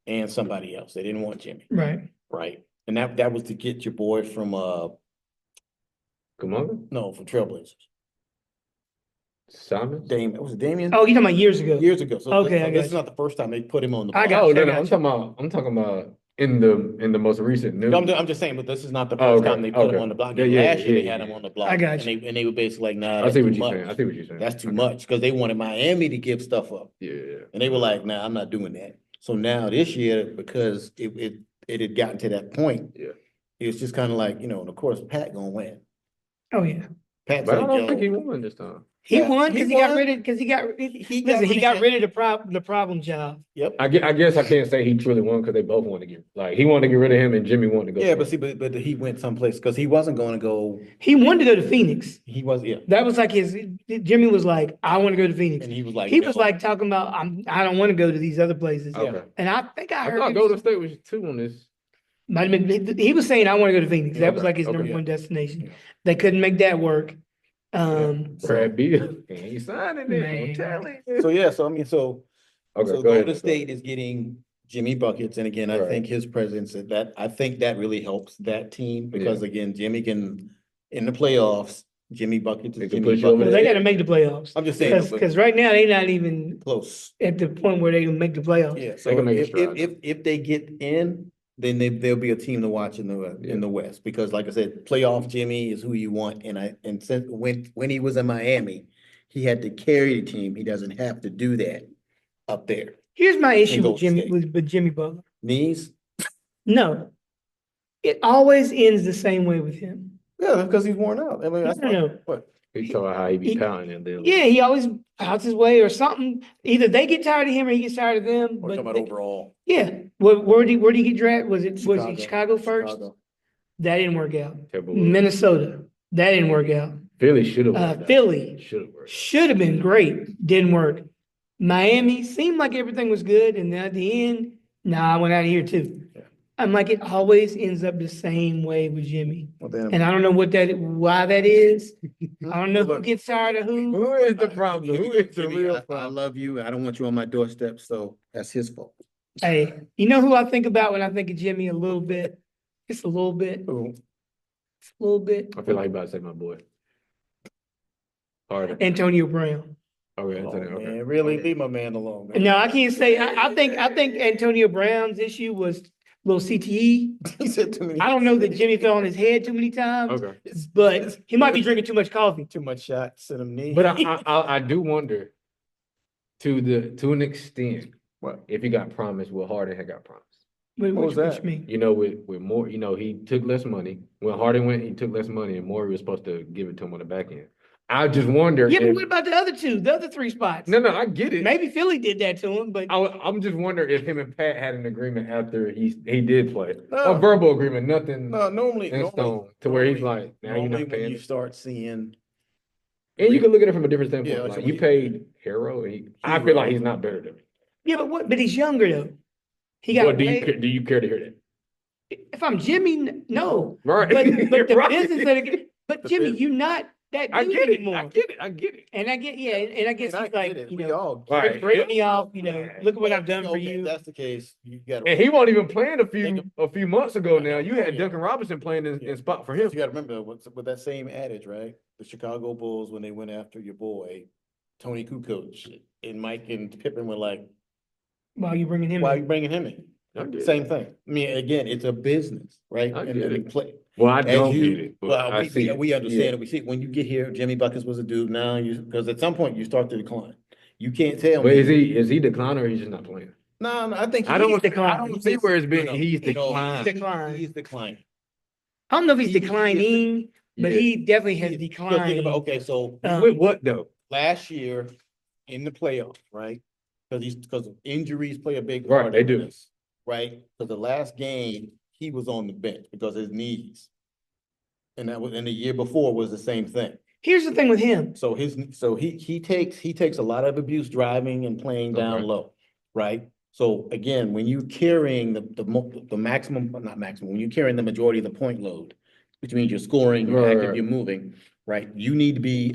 and somebody else. They didn't want Jimmy, Right. right? And that was to get your boy from Kuminga? from Trailblazers. Simons? Was it Damian? Oh, you talking about years ago? Years ago. So Okay, I this got is you. not the first time they put him on the I block. got Oh, you, no, I no, got I'm talking about in the most recent news. I'm just saying, but this is not the Oh, first okay, time they put him okay. on the block. Yeah, yeah, Last year they yeah, had yeah. him on the block. I got and they were basically like, nah, I that's see what too you're much. saying. I see what you're saying. That's too Okay. much because they wanted Miami to give stuff up. Yeah. And they were like, nah, I'm not doing that. So now this year, because it had gotten to that point. Yeah. It's just kind of like, and of course, Pat gonna win. Oh yeah. Pat's But I like, don't yo, think he won this time. He Yeah, won he because he got won. rid of because he got got rid of the problem child. Yep. I guess I can't say he truly won because they both wanted to he wanted to get rid of him and Jimmy wanted to go. Yeah, for but it. see, but he went someplace because he wasn't going to go. He wanted to go to Phoenix. He was, yeah. That was like Jimmy was like, I want to go to Phoenix. And he was like, He was no. like talking about, I don't want to go to these other places. Okay. And I think I I heard thought him- Golden State was 2 on this. might have been- he was saying, I want to go to Phoenix. That was Okay, like his okay. number one destination. Yeah. They couldn't make that work. Brad Beal. He ain't signing it. Man. I'm telling you. So, yeah, so I mean, so Okay, So go ahead. Golden State is getting Jimmy buckets, and again, I Right. think his presence I think that really helps that team because again, Jimmy can in the playoffs. Jimmy buckets They is can Jimmy push you over Well, the they buckets. got to make the playoffs. I'm just saying, Because right now they're not even close. at the point where they can make the playoffs. Yeah, They so can make a if stride. if they get in, then they'll be a team to watch in the West because, like I said, playoff Jimmy is who you want, and since when he was in Miami, he had to carry the team. He doesn't have to do that up there. Here's my issue Golden with Jimmy State. with Jimmy Butler. Knees, No, it always ends the same way with him. yeah, because he's worn out. I mean, that's No. what. He's talking about how he be He- pounding and then. Yeah, he always pouts his way or something. Either they get tired of him or he gets tired of them. We're But talking about overall. yeah, where did he get drafted? Was it Chicago first? Chicago. That didn't work out. Timberwolves. Minnesota, that didn't work out. Philly should have. Philly Should have worked. should have been great, didn't work. Miami seemed like everything was good, and then at the end, nah, I went out of here too. Yeah. I'm like, it always ends up the same way with Jimmy. Well, then, And I don't know why that is. I don't know who gets tired of who. Who is the problem? Who is the Jimmy, real I problem? love you. I don't want you on my doorstep, so that's his fault. Hey, you know who I think about when I think of Jimmy a little bit? Just a little bit, Ooh. a little bit. I feel like you about to say my boy. Harder. Antonio Brown. Okay, Oh, Antonio, okay. man, really Okay. leave my man alone, man. No, I can't say. I think Antonio Brown's issue was a little CTE. He said too many. I don't know that Jimmy fell on his head too many times, Okay. but he might be drinking too much coffee. Too much shots in him knee. But I do wonder to an extent What? if he got promised what Harden had got promised. Wait, What was what that? you mean? You know, with more, you know, he took less money. When Harden went, he took less money, and Morey was supposed to give it to him on the back end. I just wonder Yeah, but if what about the other two, the other three spots? no, I get it. Maybe Philly did that to him, but I'm just wondering if him and Pat had an agreement after he did play. No. A verbal agreement, nothing No, normally, in stone, to where he's like, now you're normally not when paying. you start seeing, And you can look at it from a different standpoint. Yeah, like like so you when paid Hero, I feel like he's not better than me. yeah, but what? But he's younger though. He got What do you way- do you care to hear that? If I'm Jimmy, no. Right. But the Right. business that but The Jimmy, business- you're not that I dude get it. anymore. I get it. I get it. And I get and I guess and I he's like, get it, you we know, all get Right. it. break me off, you know, Yeah. look at what I've done for Okay, you. if that's the case, you got And he won't even playing a few months ago now. You had Yeah. Duncan Robinson playing in Yeah. spot for You him. got to remember with that same adage, right? The Chicago Bulls, when they went after your boy, Tony Kukoc, and Mike and Pippen were like, While you bringing him why are in. you bringing him in? I get Same it. thing. I mean, again, it's a business, right? I And get then it. play. Well, I As don't you, get it, but well, I see it. we understand Yeah. it. We see it. When you get here, Jimmy Buckets was a dude. Now because at some point you start to decline. You can't tell But me. is he declining or he's just not playing? No, I think I don't He's declining. I don't see where it's been. No, He's no, declined. Decline. He's declining. I don't know if he's He- declining, but Yeah. he definitely has Because declined. think about, okay, so With what though? last year in the playoffs, right? Because injuries play a big Right, part they in do. this, right? Because the last game he was on the bench because of his knees, and the year before was the same thing. Here's the thing with him. So he takes a lot of abuse driving and playing down Okay. low, right? So again, when you're carrying the maximum, not maximum, when you're carrying the majority of the point load, which means you're scoring, you're Right, active, right. you're moving, right? You need to be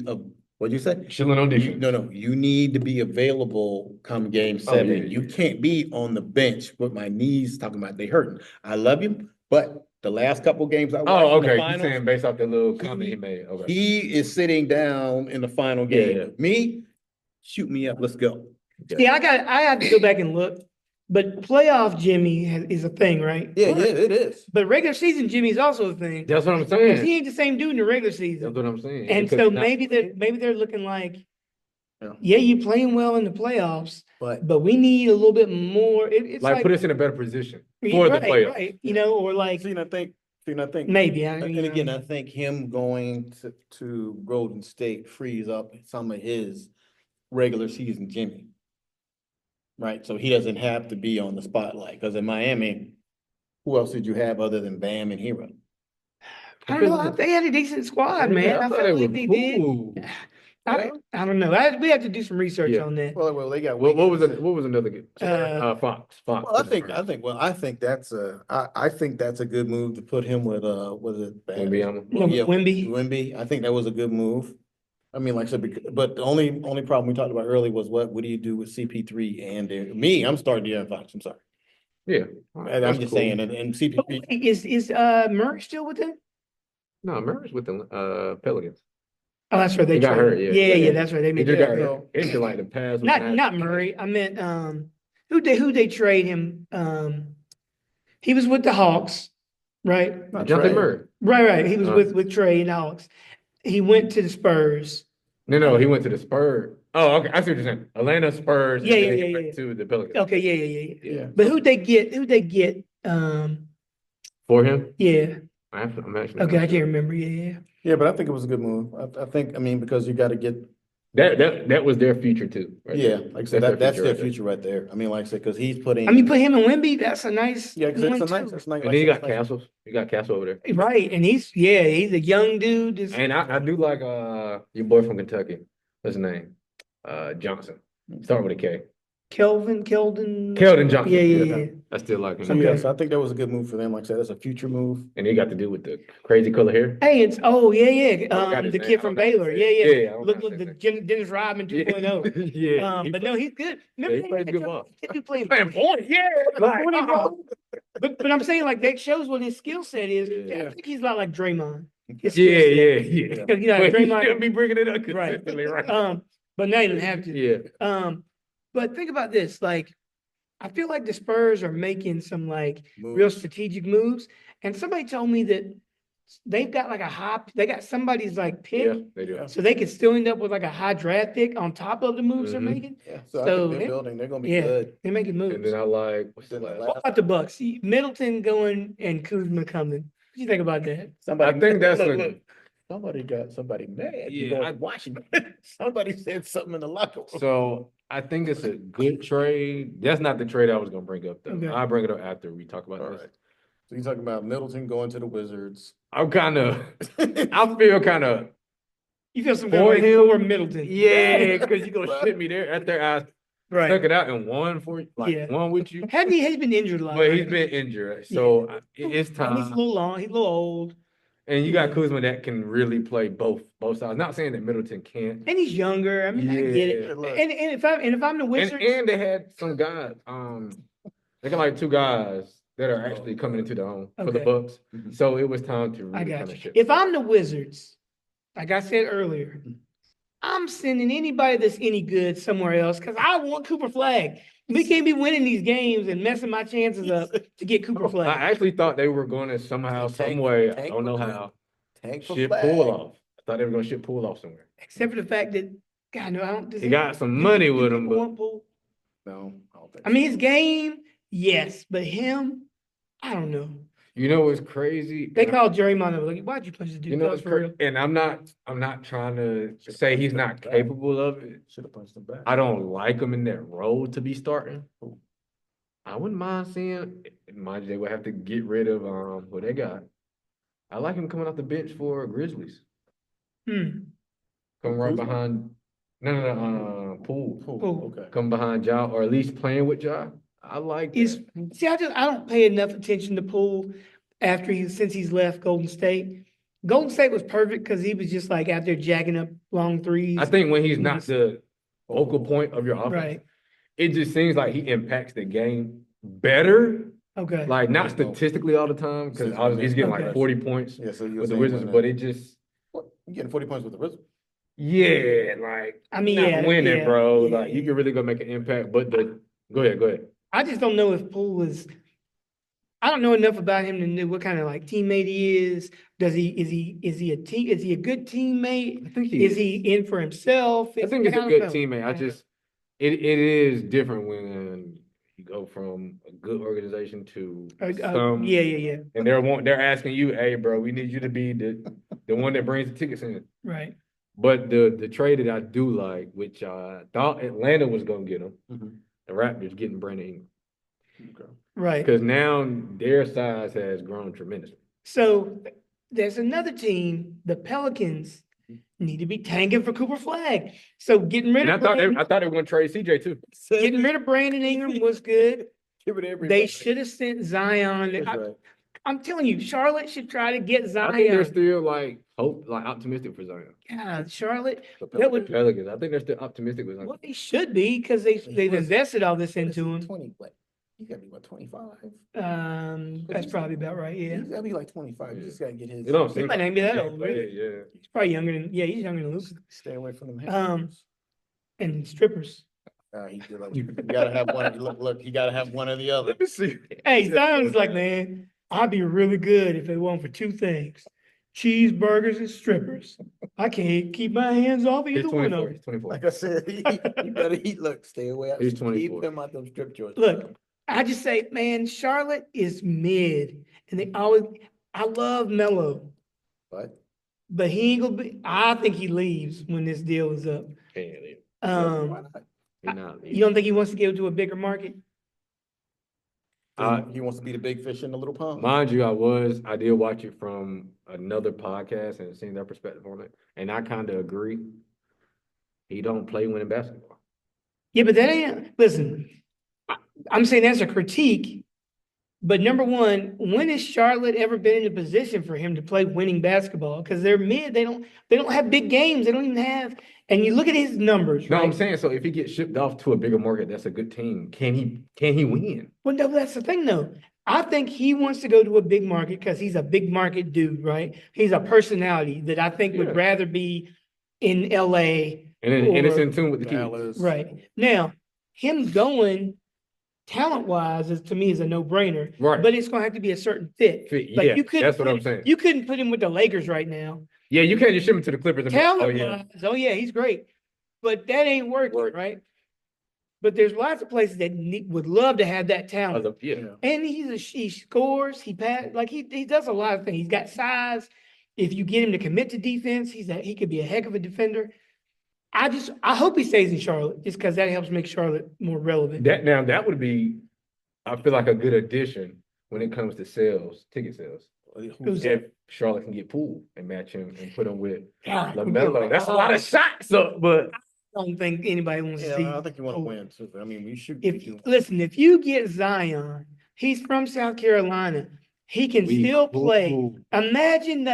what'd you say? Chilling on defense. No, you need to be available come game Oh, yeah, 7. yeah, You yeah. can't be on the bench with my knees talking about they hurting. I love you, but the last couple games I watched Oh, in the okay. You finals, saying based off the little comment he made. Okay. he is sitting down in the final Yeah, game. yeah. Me, shoot me up, let's go. Yeah, I have to go back and look. But playoff Jimmy is a thing, right? It is. But regular season Jimmy is also a thing. That's what I'm Because saying. he ain't the same dude in the regular That's season. what I'm saying. And Because so now- maybe they're looking like, Yeah. yeah, you playing well in the playoffs, But but we need a little bit more. It's like like put us in a better position for the right, playoffs. right? You know, or like see, and I think, maybe. and again, I think him going to Golden State frees up some of his regular season Jimmy. Right, so he doesn't have to be on the spotlight, because in Miami, who else did you have other than Bam and Hero? I don't know. They had a decent squad, man. Yeah, I thought felt were like they did. cool. I don't know. We have to do some research Yeah. on that. Well, they got. What was another good? Fox. Well, I think that's I think that's a good move to put him with was it Wembanyama? No, Wemby. Wemby. I think that was a good move. I mean, like I said, but the only problem we talked about earlier was what do you do with CP3 and I'm starting De'Aaron Fox. I'm sorry. Yeah. And I'm just saying, and CP3. Is Murray still with them? No, Murray's with the Pelicans. Oh, that's right. They He got traded. hurt, yeah. Yeah, that's right. They He made just that got trade. hurt. Into like the past. Not Murray. I meant who they trade him? He was with the Hawks, right? Jonathan Murray. Right. He was Uh-huh. with Trey and the Hawks. He went to the Spurs. No, he went to the Spurs. Oh, okay. I see what you're saying. Atlanta Spurs. Yeah, and then yeah, he yeah, went yeah. to the Pelicans. Okay, yeah. Yeah. But who'd they get? For him? Yeah. I'm actually. Okay, not I sure. can't remember. Yeah. Yeah, but I think it was a good move. I think, because you got to get, That was their future too. Right yeah, there. like I said, that's their right there. future right there. I mean, like I said, because he's putting. I mean, put him and Wemby. That's a nice. Yeah, because one, that's too. nice. And then you got Castles. You got Castle over there. Right, and he's a young dude. And I do like your boy from Kentucky. What's his name? Johnson. Start with a K. Keldon. Keldon Johnson. Yeah. I still like him. So Okay. yes, I think that was a good move for them. Like I said, that's a future move. And he got to do with the crazy color hair. Hey, it's yeah. forgot his The name. kid I from don't know how to Baylor. say Yeah, it. yeah. Yeah, I don't know Look how to like say the his Dennis Rodman 2.0. Yeah, But no, he's good. Remember he plays good ball. that dude playing Man, boy, yeah. Like, But I'm saying like that shows what his skill set is. Yeah. I think he's a lot like Draymond. His Yeah, skill set. yeah. You know, But he Draymond- shouldn't be bringing it up Right. consistently, right? But now you don't have to. Yeah. But think about this. Like, I feel like the Spurs are making some like real Moves. strategic moves. And somebody told me that they've got like they got somebody's like pick. Yeah, they do. So they could still end up with like a high draft pick on top of the moves they're Mhm. making. Yeah. So I So think they're building. They're gonna be Yeah, good. they're making moves. And then I like, what's the Then the last? What about the Bucks? See, Middleton going and Kuzma coming. What do you think about that? Somebody, I think that's look, a- look. Somebody got somebody mad. Yeah, Yeah, I- watching. Somebody said something in the locker room. So I think it's a good trade. That's not the trade I was gonna bring up though. Okay. I'll bring it up after we talk about All this. right. So you're talking about Middleton going to the Wizards. I'm kind of, I feel kind of You feel some for kind of him. for Middleton. Yeah, because you're gonna ship me there after I stuck Right. it out and won for Yeah. one with you. Hadn't he's been injured a lot. But right? he's been injured, so it's And time. he's a little long. He's a little old. And you got Yeah. Kuzma that can really play both sides. Not saying that Middleton can't. And he's younger. I mean, I get it. Yeah. Look. And if I'm the And, Wizards, and they had some guys. They got like two guys that are actually coming into their own for the Okay. Bucks. Mhm. So it was time to I really got kind you. of shift. If I'm the Wizards, like I said earlier, I'm sending anybody that's any good somewhere else because I want Cooper Flag. We can't be winning these games and messing my chances up to get Cooper I Flag. actually thought they were going to somehow, some way, I don't know how, Tank for ship Flag. Poole off. I thought they were going to ship Poole off somewhere. Except for the fact that, God, no, I don't. He got some money with him, but want Poole? No, I don't think I mean, so. his game, yes, but him, I don't know. you know what's crazy? They And called Jerry Mono, like, why'd you punch the dude? You know That what's was for real. crazy? And I'm not trying to say he's not capable of it. Should have punched him back. I don't like him in that role to be starting. I wouldn't mind seeing, mind you, they would have to get rid of who they got. I like him coming off the bench for Grizzlies. Hmm. Come right Kuzma? behind, no, Poole. Poole. Okay. Come behind Ja, or at least playing with Ja. I like Is that. see, I don't pay enough attention to Poole since he's left Golden State. Golden State was perfect because he was just like out there jacking up long threes. I think when he's He not was- the focal point of your offense, Right. it just seems like he impacts the game better. Okay. Like not statistically all the time, because he's getting like Okay. 40 points Yeah, so you're with the saying Wizards, when but it just, what, you getting 40 points with the Wizards? yeah, like I mean, not yeah, winning, yeah, bro. yeah, Like you yeah. can really go make an impact. But go ahead. I just don't know if Poole is. I don't know enough about him to know what kind of like teammate he is. Is he a good teammate? I think he Is he in for himself? I think he's I a don't good know. teammate. I I don't know. just it is different when you go from a good organization to some, Yeah. and they're asking you, hey, bro, we need you to be the one that brings the tickets in. Right. But the trade that I do like, which I thought Atlanta was gonna get him, the Raptors getting Brandon Ingram. Okay. Right. Because now their size has grown tremendously. So there's another team, the Pelicans, need to be tanking for Cooper Flag. So getting rid And of Brandon, I thought they were gonna trade CJ too. getting rid of Brandon Ingram was good. Give it everybody. They should have sent Zion. That's right. I'm telling you, Charlotte should try to get I think they're Zion. still like optimistic for Zion. God, Charlotte, The that would Pelicans. I think they're still optimistic with Zion. well, they should be because they've invested all this What is into he, him. 20, what? You gotta be what, 25? That's probably about right. Yeah, He's gotta be like 25. You just gotta get his. You don't he seem might not even be that yeah, old. Really. yeah. He's probably younger than he's younger than Luka. Stay away from them. And strippers. He did like, you gotta have one. Look, you gotta have one or the other. Let me see. Hey, Zion's like, man, I'd be really good if it weren't for two things: cheeseburgers and strippers. I can't keep my hands off He's either one of 24. them. He's 24. Like I said, you better eat. Look, stay away. He's Keep 24. him out them strip joints. Look, I just say, man, Charlotte is mid, and I love Melo, But but he ain't gonna be. I think he leaves when this deal is up. Can't leave. why not? He not You leaving. don't think he wants to go to a bigger market? He wants to be the big fish in the little pond. Mind you, I did watch it from another podcast and seen their perspective on it, and I kind of agree. He don't play winning basketball. Yeah, but that ain't, listen, I'm saying that's a critique. But number one, when has Charlotte ever been in a position for him to play winning basketball? Because they're mid, they don't have big games. They don't even have, and you look at his numbers, No, I'm right? saying so if he gets shipped off to a bigger market, that's a good team. Can he win? Well, no, that's the thing though. I think he wants to go to a big market because he's a big market dude, right? He's a personality that I think Yeah. would rather be in LA And it's or in tune with the kids. Dallas. right. Now, him going talent wise is to me is a no brainer. Right. But it's gonna have to be a certain fit. Yeah, you couldn't that's what I'm saying. You couldn't put him with the Lakers right now. Yeah, you can't just ship him to the Clippers and be like, Talent wise, oh yeah, he's great. But that ain't working, right? But there's lots of places that would love to have that talent. yeah. And he scores, he pass, like he does a lot of things. He's got size. If you get him to commit to defense, he could be a heck of a defender. I hope he stays in Charlotte just because that helps make Charlotte more relevant. That would be, I feel like a good addition when it comes to ticket sales. Who's If Charlotte can get Poole and match him and put him with God, LaMelo, that's a lot of shots. But I don't think anybody wants to see. Yeah, I think you want to win too. I mean, we should. Listen, if you get Zion, he's from South Carolina. He can still play. Imagine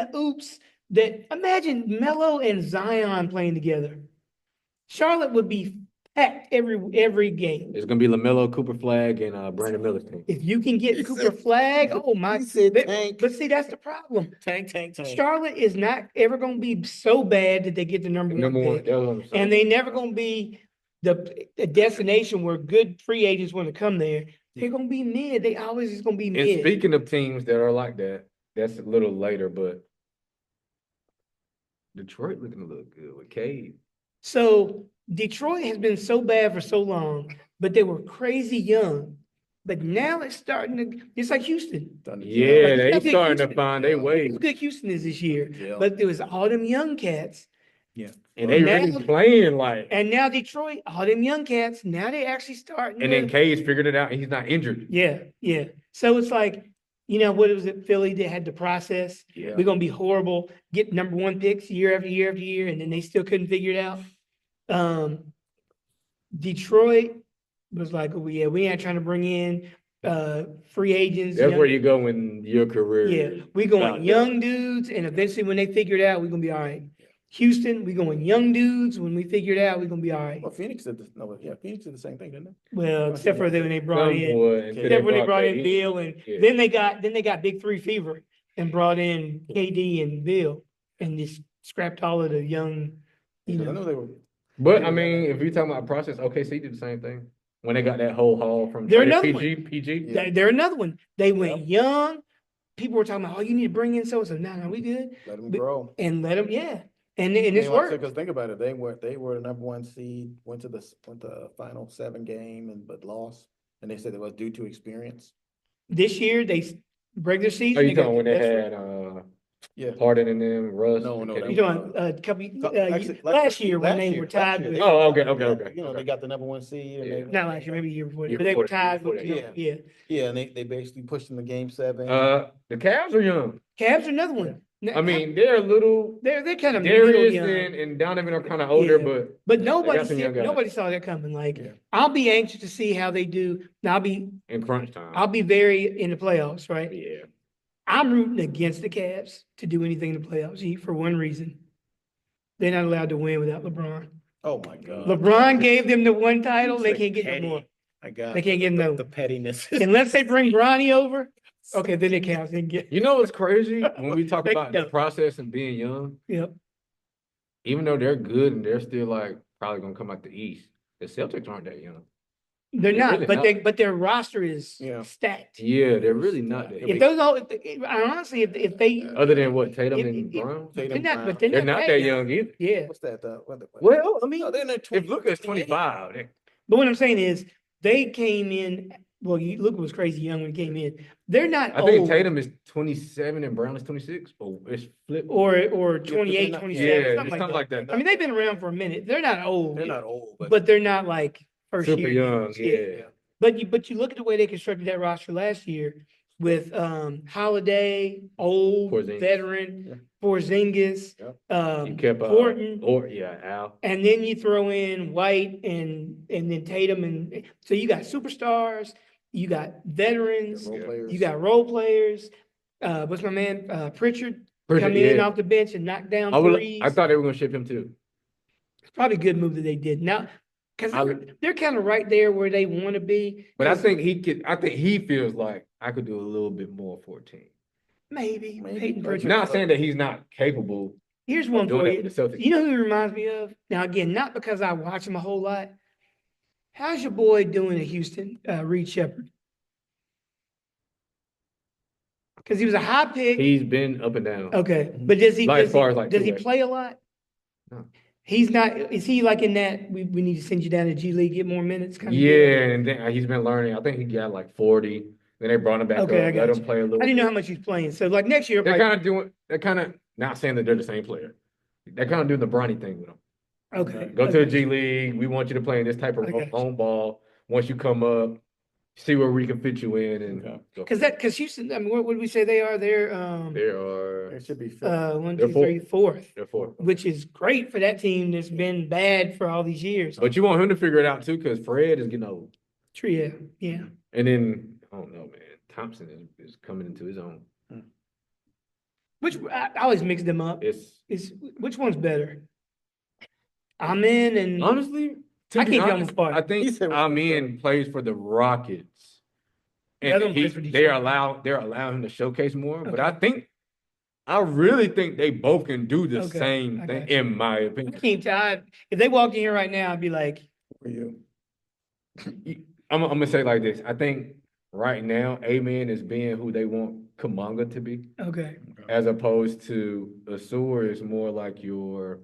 imagine Melo and Zion playing together. Charlotte would be packed every game. it's gonna be LaMelo, Cooper Flag, and Brandon Miller's team. If you can get Cooper Flag, oh my! Tank. But see, that's the problem. Tank. Charlotte is not ever going to be so bad that they get the number one pick, That's what I'm saying. and they never going to be the destination where good free agents want to come there. They're going to be mid. They always is going to be And mid. speaking of teams that are like that, that's a little later, but Detroit looking a little good with Cade. So Detroit has been so bad for so long, but they were crazy young. But now it's starting to. It's like Houston. Yeah, they Look at starting to Houston. find their way. Look good Houston is this year, Yeah. but there was all them young cats. And they Now- really playing like. And now Detroit, all them young cats, now they actually starting. And then Cade's figured it out and he's not injured. Yeah. So it's like, what was it? Philly, they had the process. Yeah. We're gonna be horrible, get number one picks year after year after year, and then they still couldn't figure it out. Detroit was like, oh yeah, we ain't trying to bring in free agents. That's where you go in your career. Yeah, we going young dudes, and eventually when they figure it out, we're gonna be all right. Houston, we going young dudes. When we figure it out, we're gonna be all right. Well, Phoenix did Phoenix did the same thing, didn't they? Well, except for when they brought in, Somewhat, except when they brought in Cade. Bill, and Yeah. then they got Big Three fever and brought in KD and Bill, and just scrapped all of the young. I know they were. But I mean, if you're talking about process, OKC did the same thing when they got that whole haul from They're another PG. Yeah. They're another one. They went young. People were talking about, oh, you need to bring in so. No, we good. Let them grow. And let them, yeah. And it's worked. Because think about it, they were the number one seed, went to the final 7 game but lost, and they said it was due to experience. This year, they regular season. Are you got talking when the they best had Yeah. Harden and them, Russ? No, that You talking last year when they were tied with. Oh, okay. They got the number one seed. And Yeah. Not last year, maybe the year before. Year But they were before tied that, with. year before Yeah. and they basically pushed them to game 7. The Cavs are young. Cavs are another one. I mean, they're a little. They're kind of middle Darius young. and Donovan are kind of older, Yeah. but But they nobody got some young guys. nobody saw that coming. Like, Yeah. I'll be anxious to see how they do. Now in crunch time. I'll be very in the playoffs, right? Yeah. I'm rooting against the Cavs to do anything in the playoffs for one reason. They're not allowed to win without LeBron. Oh my God. LeBron gave them the one title. They It's can't get petty. no more. I got They can't get no. the pettiness. Unless they bring Bronny over. Okay, then it counts. They can get. You know what's crazy when we talk about the No. process and being young? Yep. Even though they're good and they're still like probably gonna come out the East, the Celtics aren't that young. They're not, really but their roster is Yeah. stacked. Yeah, they're really not that. If young. those all, honestly, if they, Other than what Tatum If- and if- Brown, they're Tatum, not, but Brown. they're they're not that young either. Yeah, What's that? Well, I mean, No, they're in their if Luka's 25, but what I'm saying is they came in. Well, Luka was crazy young when he came in. They're not I think old Tatum is 27 and Brown is 26. Or it's flipped. or 28, not- 27, Yeah, something something like like that. I mean, they've been around for a minute. They're not old. They're not old, but they're not like first Super year young, dudes. yeah. But you look at the way they constructed that roster last year. with Holiday, old Porzingis. veteran, Porzingis, You kept Horton, or Al. and then you throw in White and then Tatum, and so you got superstars, you got veterans, Role players. you got role players. What's my man Pritchard come Pritchard, in yeah. off the bench and knock down I threes. thought they were gonna ship him too. It's probably a good move that they did now because I- they're kind of right there where they want to be. But I 'Cause think he feels like I could do a little bit more for a team. maybe Maybe Peyton Pritchard. Pritchard. Not saying that he's not capable. Here's one doing for that you. with the Celtics. You know who he reminds me of? Now, again, not because I watch him a whole lot. How's your boy doing at Houston, Reed Shepherd? Because he was a high pick. He's been up and down. Okay, but does he Like, as far as, like, does he two-way. play a lot? No. He's not. Is he like in that? We need to send you down to G League, get more minutes. Kind of Yeah, and then he's been learning. I think he got like 40. Then they brought him back Okay, I up, got let him you. play a little. I didn't know how much he's playing. So like next year, They're kind of not saying that they're the same player. They're kind of doing the Bronny thing with him. okay, Go to the G League. We want you to play in this type of I got you. home ball. Once you come up, see where we can fit you in, and go from because Houston. I mean, what did we say they are? They're there. It should be. one, They're two, three, fourth, They're fourth. which is great for that team that's been bad for all these years. But you want him to figure it out too, because Fred is getting old. True, yeah. And then I don't know, man. Thompson is coming into his own. Which I always mix them up. It's Which one's better? Amen and honestly, to I be can't tell them honest, apart. I think He said- Amin plays for the Rockets, The other and one plays for they're Detroit. allowing him to showcase more. But Okay. I really think they both can do the Okay, same I thing, got you. in my I opinion. can't tell. If they walked in here right now, I'd be like, For you. I'm gonna say it like this. I think right now, Amen is being who they want Kamanga to be, okay, as opposed to Asur is more like your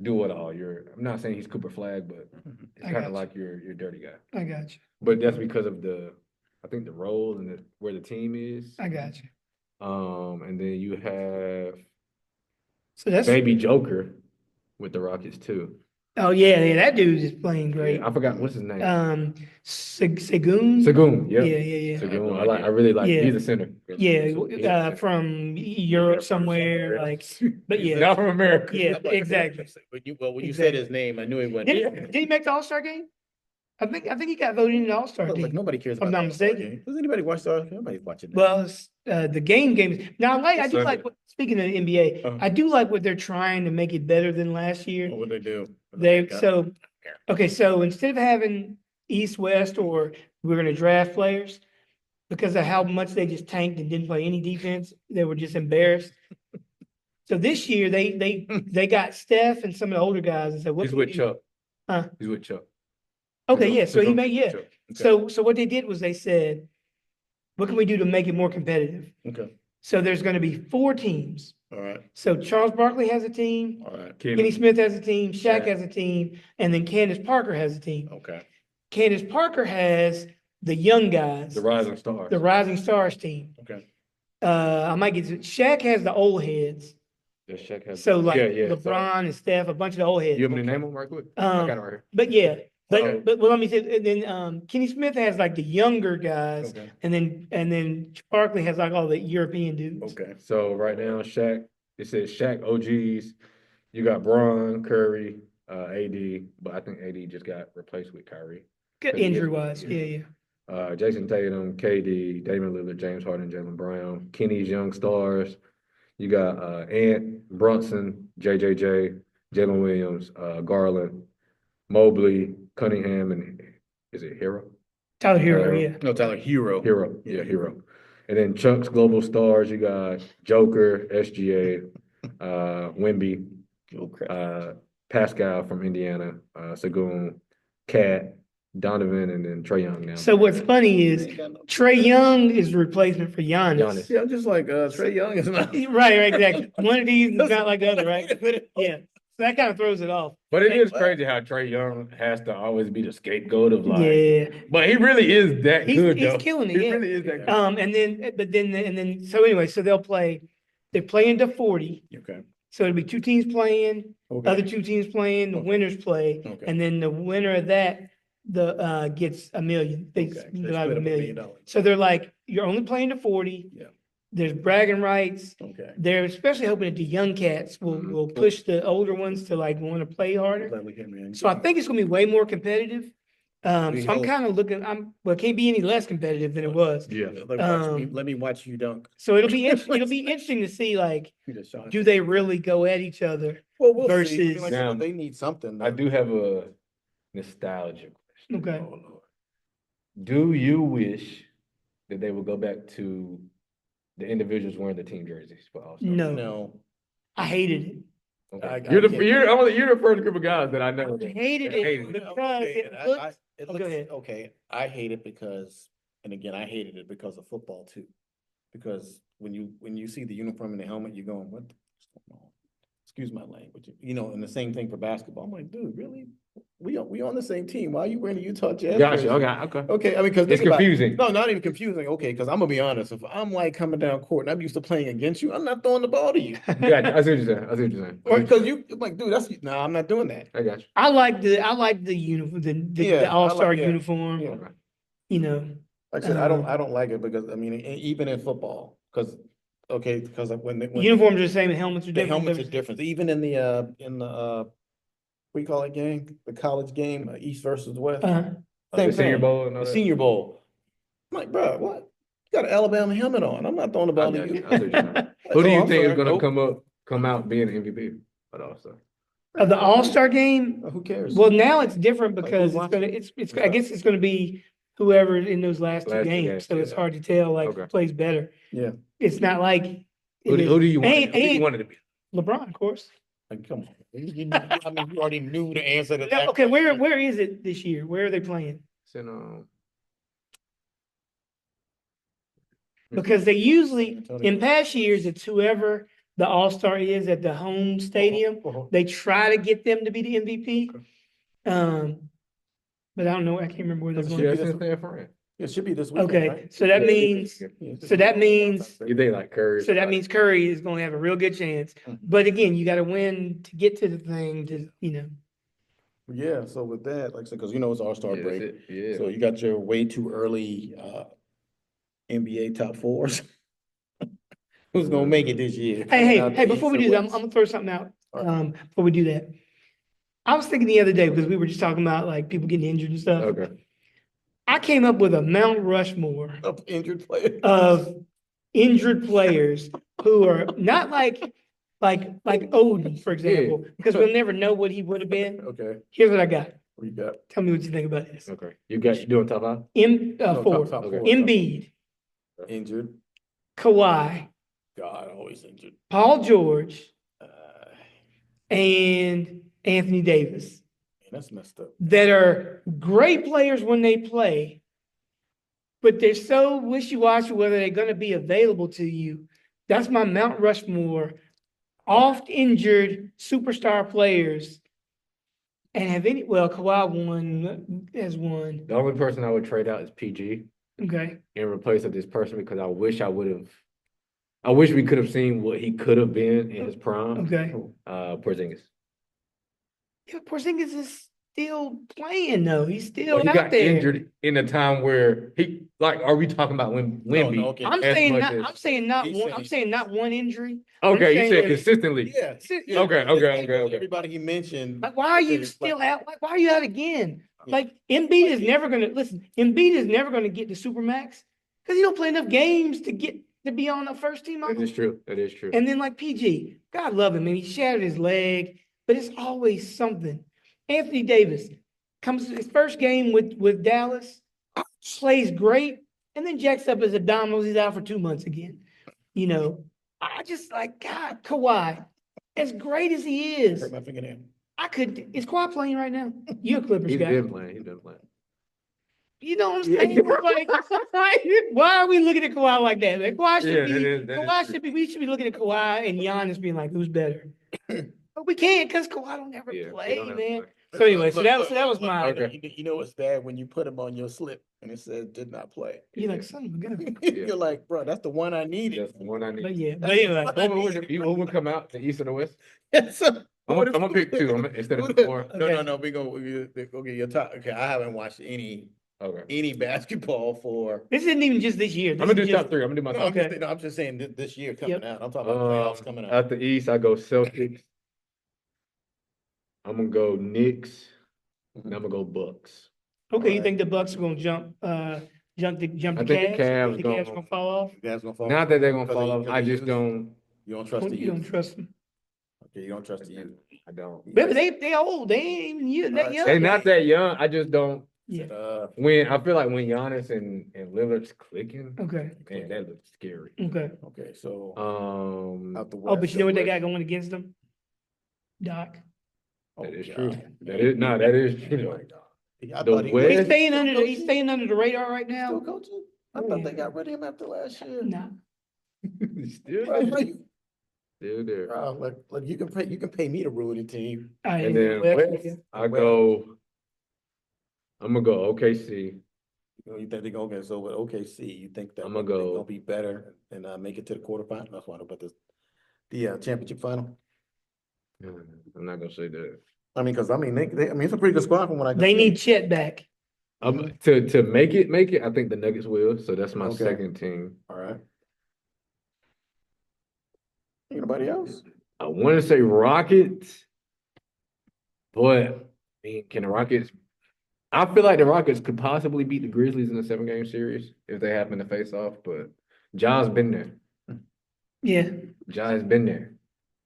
do it all. I'm not saying he's Cooper Flag, but it's I kind got of you. like your dirty guy. I got you. But that's because of I think the role and where the team is. I got you. And then you have So that's Baby Joker with the Rockets too. oh yeah, that dude is playing great. Yeah, I forgot what's his name. Segun. Sagoon. Yep. Yeah. Sagoon. I really like. Yeah. He's a center. Yeah, from Europe somewhere, like, but He's yeah, not from America. yeah, exactly. When you Exactly. said his name, I knew he went. Did he make the All-Star game? I think he got voted in the All-Star Look, team. nobody cares If I'm about not the All-Star mistaken. game. Does anybody watch the All-Star? Nobody's watching that. Well, it's, the games. Now, I do like, speaking of the NBA, Uh-huh. I do like what they're trying to make it better than last year. What would they do? So instead of having East, West, or we're gonna draft players, because of how much they just tanked and didn't play any defense, they were just embarrassed. So this year, they got Steph and some of the older guys and said, what He's can we with do? Chuck. Huh? He's with Chuck. Okay, yeah, so he Sagoon. made, yeah. Chuck. So what they did was they said, what can we do to make it more competitive? Okay. So there's gonna be 4 teams. All right. So Charles Barkley has a team, All right. Kenny Smith has a team, Shaq Shaq. has a team, and then Candace Parker has a team. Okay. Candace Parker has the young guys, The Rising Stars. the Rising Stars team. Okay. I might get to, Shaq has the old heads. Yeah, Shaq has. So like yeah. LeBron and Steph, a bunch of the old heads. You want me to name them right quick? I Um, got it right here. But yeah, Okay. but let me say, and then Kenny Smith has like the younger guys, Okay. and then Barkley has like all the European dudes. Okay. So right now, it says Shaq OGs. You got Bron, Curry, AD, but I think AD just got replaced with Kyrie. Good injury wise, yeah. Jason Tatum, KD, Damian Lillard, James Harden, Jaylen Brown, Kenny's young stars. You got Ant, Brunson, JJJ, Jalen Williams, Garland, Mobley, Cunningham, and is it Hero? Tyler Hero, yeah. No, Tyler Hero. Hero, yeah, Hero. And then Chuck's global stars, you got Joker, SGA, Wemby, Pascal from Indiana, Sagoon, Cat, Donovan, and then Trae Young now. So what's funny is Trae Young is a replacement for Giannis. Giannis. Yeah, just like Trae Young is not. Right, exactly. One of these is not like the other, right? Yeah. So that kind of throws it off. But it is crazy how Trae Young has to always be the scapegoat of like. Yeah. But he really is that He's good, though. killing it, He yeah. really is that good. And then so anyway, so they're playing to 40. Okay. So it'll be 2 teams playing, Okay. other 2 teams playing, the Okay. winners play, Okay. and then the winner of that gets $1 million. They Okay, so split they out split $1 up $1 million. million. So they're like, you're only playing to 40. Yeah. There's bragging rights. Okay. They're especially hoping that the young cats will push the older ones to like want to play harder. So I think it's gonna be way more competitive. So I'm kind of looking. It can't be any less competitive than it was. Yeah. Let me watch you dunk. So it'll be interesting to see like, do they really go at each other? Well, we'll see. I versus- mean, like, Now, they need something. I do have a nostalgia question. Okay. Oh, Lord. Do you wish that they would go back to the individuals wearing the team jerseys for All-Star? No, No. I hated it. Okay. I You're get you're the first group of guys that I know. I hated it Hated it. because it looked. It go looks, ahead. okay, I hate it because, and again, I hated it because of football too. Because when you see the uniform and the helmet, you're going, what the fuck's going on? Excuse my language, and the same thing for basketball. I'm like, dude, really? We on the same team. Why are you wearing the Utah Jazz? Gotcha. jersey? Okay. Okay, I mean, because It's confusing. No, not even confusing. Okay, because I'm gonna be honest. If I'm like coming down court and I'm used to playing against you, I'm not throwing the ball to you. Yeah, I see what you're saying. Because I'm like, dude, I'm not doing that. I got you. I like the uniform, the All-Star uniform. Yeah. Okay. Like I said, I don't like it because I mean, even in football, because when Uniforms are the same, and helmets are the different. helmets are different. Even in the what you call it game, the college game, East versus West. The Senior Bowl and all The that? Senior Bowl. I'm like, bro, what? You got an Alabama helmet on. I'm not throwing the ball to I you. see what you're saying. Who do Oh, you I'm think is sorry. gonna Nope. come out being an MVP at All-Star? Of the All-Star game, Who cares? well, now it's different Like, because who's watching? I guess it's gonna be whoever in those last two Last two games. games, So it's yeah. hard to tell like who Okay. plays better. Yeah. It's not like it Who is- do you want? and- Who do you and want it to be? LeBron, of course. Like, come on. I mean, you already knew the answer to that. Okay, where is it this year? Where are they playing? It's in, Because they usually, in past years, it's whoever the All-Star is at the home stadium. They try to get them to be the MVP. But I don't know. I can't remember where they're Does going. Yeah, it's in San Fran. It should be this weekend, Okay, right? so that Yeah. means You think like Curry? so that means Curry is going to have a real good chance. But again, you got to win to get to the thing. Yeah, so with that, like I said, because it's All-Star Yeah, break. that's it. Yeah. So you got your way too early NBA top fours. Who's gonna make it this year? Hey! Before we do that, I'm gonna throw something out. All right. Before we do that, I was thinking the other day because we were just talking about like people getting injured and stuff. Okay. I came up with a Mount Rushmore Of injured players. of injured players who are not like Odin, for example, because we'll never know what he would have been. Okay, Here's what I got. what you got? Tell me what you think about this. Okay. You doing top five? No, Four. top Okay. four. Embiid, Injured. Kawhi, God, always injured. Paul George, Man, and Anthony Davis that's messed up. that are great players when they play, but they're so wishy-washy whether they're going to be available to you. That's my Mount Rushmore, oft injured superstar players. And Kawhi has won. The only person I would trade out is PG Okay. in replace of this person because I wish we could have seen what he could have been in his prime. Okay. Porzingis. Yeah, Porzingis is still playing though. He's still Well, he out got there. injured in a time where are we talking about Wemby? No, okay. I'm as saying much not. as- I'm saying not He's one. saying- I'm saying not one injury. Okay, you saying said that- consistently. Yeah. Yeah. Okay. Everybody he mentioned. Like, why are you Like- still out? Like, why are you out again? Yeah. Like, Embiid is never gonna Embiid is never gonna get to Supermax because he don't play enough games to be on the first team. That is true. That is true. And then like PG, God love him, man. He shattered his leg, but it's always something. Anthony Davis comes to his first game with Dallas, plays great, and then jacks up his abdominals. He's out for 2 months again. I just like God, Kawhi, as great as he is, Hurt my fingernail. is Kawhi playing right now? You're a Clippers He's guy. been playing. You know what I'm saying? Like, why are we looking at Kawhi like that? Like, Kawhi should we should be looking at Kawhi and Giannis being like, who's better? But we can't because Kawhi don't ever Yeah, play, don't have man. to So anyway, Look, that look, was my. look, You know what's bad when you put him on your slip and it says did not play. You're like, son of a gun. You're like, bro, that's the one I needed. That's the one I need. But yeah, but anyway, Who would come out, the East or the West? Yes, sir. I'm gonna pick two. Instead of four. No, we go get your top. Okay, I haven't watched Okay. any basketball for. This isn't even just this year. I'm This gonna is do just top three. I'm gonna do my No, top. Okay. I'm just saying this year coming Yep. out. I'm talking about playoffs coming out. At the East, I go Celtics. I'm gonna go Knicks. And I'm gonna go Bucks. Okay. You Alright. think the Bucks are gonna jump the I think the Cavs? Cavs The gonna- Cavs gonna fall off? That's gonna fall. Not that they're gonna Because fall they- off. because I they just use- don't. You don't trust the You don't youth. trust them. Okay, you don't trust the youth. I don't. But they old. They ain't even that Alright, young. They not that young. I just don't. Yeah. When I feel like when Giannis and Lillard's clicking, Okay. man, that looks scary. Okay. Okay, so Oh, out the west. Oh, but you know what they got going against them? Doc. that is God. true. That is that is Oh true. my God. I The thought he- West- He's staying Still under coaching? the radar right Still now. coaching? I Oh, thought yeah. they got rid of him after last year. Nah. Still Bro, there. bro, Still there. look, you can pay me to ruin the team. All right, And then West, I go. I'm gonna go OKC. You think they go okay? So with OKC, you think that I'ma they're go- gonna be better and make it to the quarterfinal? That's why, but the championship final. I'm not gonna say that. I mean, because it's a pretty good squad from what I can They see. need Chet back. To make it. I think the Nuggets will. So that's my Okay. second team. All right. Anybody else? I want to say Rockets, but I mean, can the Rockets? I feel like the Rockets could possibly beat the Grizzlies in a 7-game series if they happen to face off. But Ja's been there. Yeah. Ja has been there.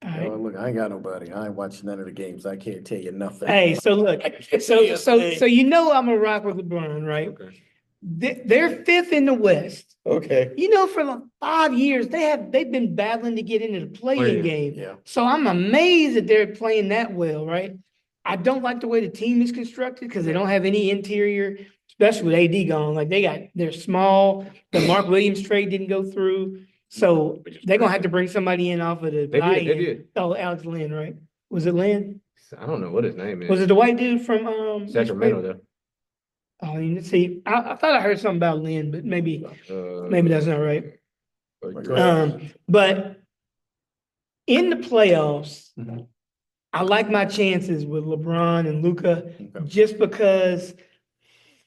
All right. Look, I ain't got nobody. I ain't watching none of the games. I can't tell you nothing. Hey, so look, so you know I'm gonna rock with LeBron, right? Okay. They're fifth in the West. Okay. You know, for like 5 years, they've been battling to get into the play-in game. Yeah. So I'm amazed that they're playing that well, right? I don't like the way the team is constructed because they don't have any interior, especially with AD gone. Like they're small. The Mark Williams trade didn't go through. So they're gonna have to bring somebody in off of the They buy-in. did. Oh, Alex Lynn, right? Was it Lynn? I don't know what his name is. Was it the white dude from Sacramento though? Oh, you see, I thought I heard something about Lynn, but maybe that's not right. But in the playoffs, Mhm. I like my chances with LeBron and Luka Okay. just because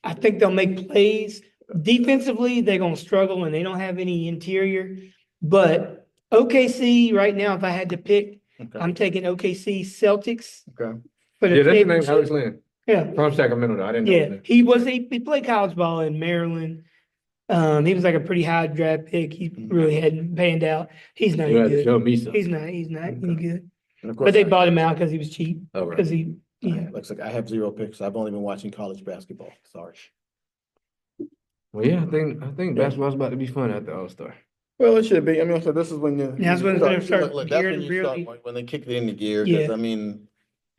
I think they'll make plays. Defensively, they're gonna struggle and they don't have any interior. But OKC right now, if I had to pick, Okay. I'm taking OKC Celtics Okay. for the Yeah, that's his name, championship. Alex Lynn. Yeah, From Sacramento though. I didn't know yeah. that. He played college ball in Maryland. He was like a pretty high draft pick. He really hadn't panned out. He's not You any had to show good. me something. He's not any good. And of But course, they bought him out because he was cheap. Oh, right. Because yeah. looks like I have 0 picks. I've only been watching college basketball. Sorry. Well, yeah, I think basketball's about to be fun at the All-Star. Well, it should be. I mean, so this is when you. That's when it's gonna start Look, that's gearing when you start really- when they kick it into gear. Because Yeah. I mean,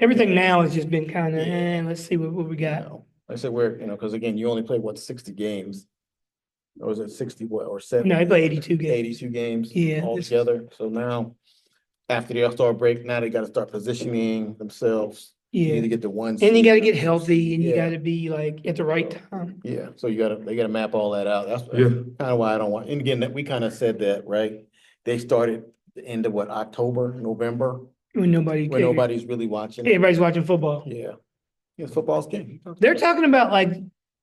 Everything now has just been kind of, Yeah. let's see what we got. I said because again, you only play 60 games, or is it 60 or 70? No, he played 82 games. 82 games Yeah, altogether. So now, after the All-Star break, now they got to start positioning themselves. You need Yeah. to get the one. And you seed, got to the get two healthy seed. and you Yeah. got to be like at the right time. Yeah, so they gotta map all that out. That's Yeah. kind of why I don't want, and again, that we kind of said that, right? They started the end of October, November, When nobody when cares. nobody's really watching. Everybody's watching football. Yeah. Yeah, football's king. They're talking about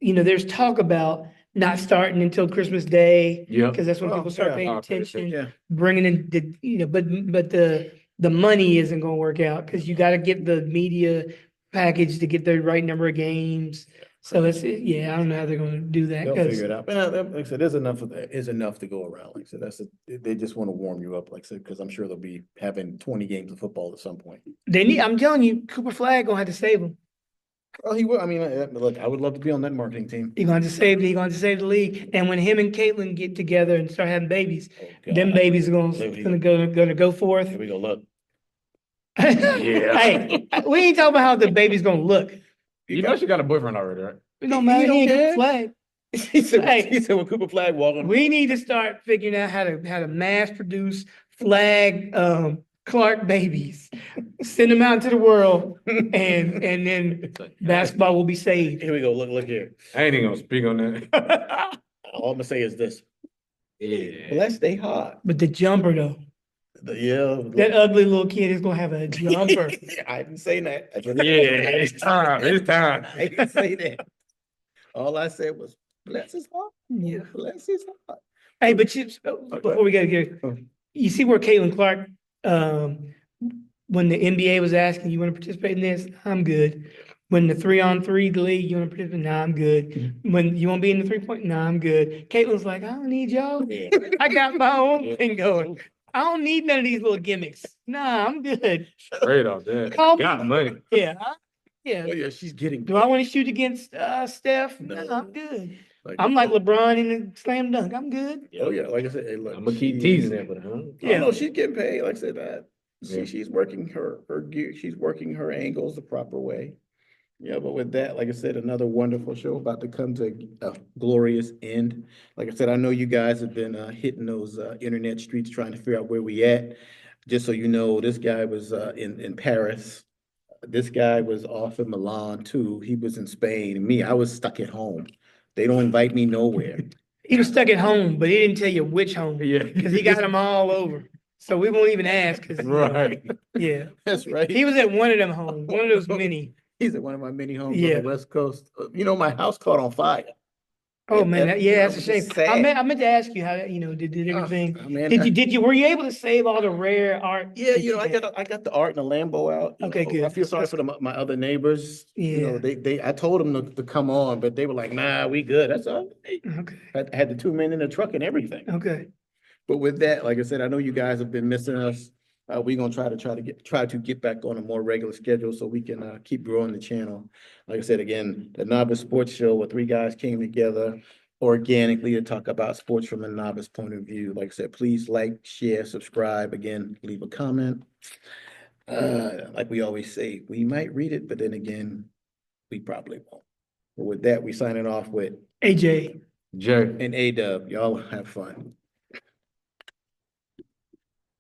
there's talk about not starting until Christmas Day. Yep. Because that's when Oh, people start yeah. paying Okay, attention. Yeah. Bringing in but the money isn't going to work out because you got to get the media package to get the right number of games. So I don't know how they're going to do that. They'll 'cause figure it out. But like I said, there's enough to go around. Like I said, they just want to warm you up, like I said, because I'm sure they'll be having 20 games of football at some point. I'm telling you, Cooper Flag going to have to save them. Oh, he will. I mean, look, I would love to be on that marketing team. He's going to save the league. And when him and Caitlin get together and start having babies, Oh, them God. babies are going There we to go forth. Here we go, look. Hey, we ain't talking about how the baby's going to look. You know she got a boyfriend already, right? It don't matter. don't He ain't care. Cooper Flag. He said, Hey. when Cooper Flag walking. We need to start figuring out how to mass produce Flag Clark babies, send them out into the world, and then basketball will be saved. Here we go. Look here. I ain't even gonna speak on that. All I'm gonna say is this. Yeah. Let's stay hot. But the jumper though, Yeah. That ugly little kid is gonna have a jumper. I didn't say that. Yeah, it's time. It's time. I didn't say that. All I said was, bless his heart. Yeah. Bless his heart. Hey, but you, before we go here, you see where Caitlin Clark, when the NBA was asking, you want to participate in this? I'm good. When the 3-on-3 league, you want to participate? Nah, I'm good. When you want to be in the 3-point? Nah, I'm good. Caitlin's like, I don't need y'all. I got my own thing going. I don't need none of these little gimmicks. Nah, I'm good. Straight off that. Call me. Got money. Yeah. Yeah. Oh, yeah, she's getting. Do I want to shoot against Steph? No. No, I'm good. Like, I'm like LeBron in the slam dunk. I'm good. oh yeah, like I said, hey, look, I'm gonna keep she teasing is- that, but Yeah. Oh, no, she's getting paid. Like I said, Yeah. she's working her gear. She's working her angles the proper way. Yeah, but with that, like I said, another wonderful show about to come to a glorious end. Like I said, I know you guys have been hitting those internet streets trying to figure out where we at. Just so you know, this guy was in Paris. This guy was off in Milan too. He was in Spain. Me, I was stuck at home. They don't invite me nowhere. He was stuck at home, but he didn't tell you which home. Yeah. Because he got them all over. So we won't even ask. Right. Yeah. That's right. He was at one of them homes, one of those many. He's at one of my many homes on Yeah. the West Coast. You know, my house caught on fire. Oh, And man. you That's know, a shame. it's sad. I meant to ask you how, did everything. Man, Were you able to save all the rare art? yeah, that you know, I had? got the art and the Lambo out. You Okay, know, good. I feel sorry for my other neighbors. You know, Yeah. I told them to come on, but they were like, nah, we good. That's all. Okay. I had the 2 men in the truck and everything. Okay. But with that, like I said, I know you guys have been missing us. We're gonna try to get back on a more regular schedule so we can keep growing the channel. Like I said, again, the Novice Sports Show, where three guys came together organically to talk about sports from a novice point of view. Like I said, please like, share, subscribe. Again, leave a comment. Like we always say, we might read it, but then again, we probably won't. But with that, we signing off with AJ. Jay. and A-Dub. Y'all have fun.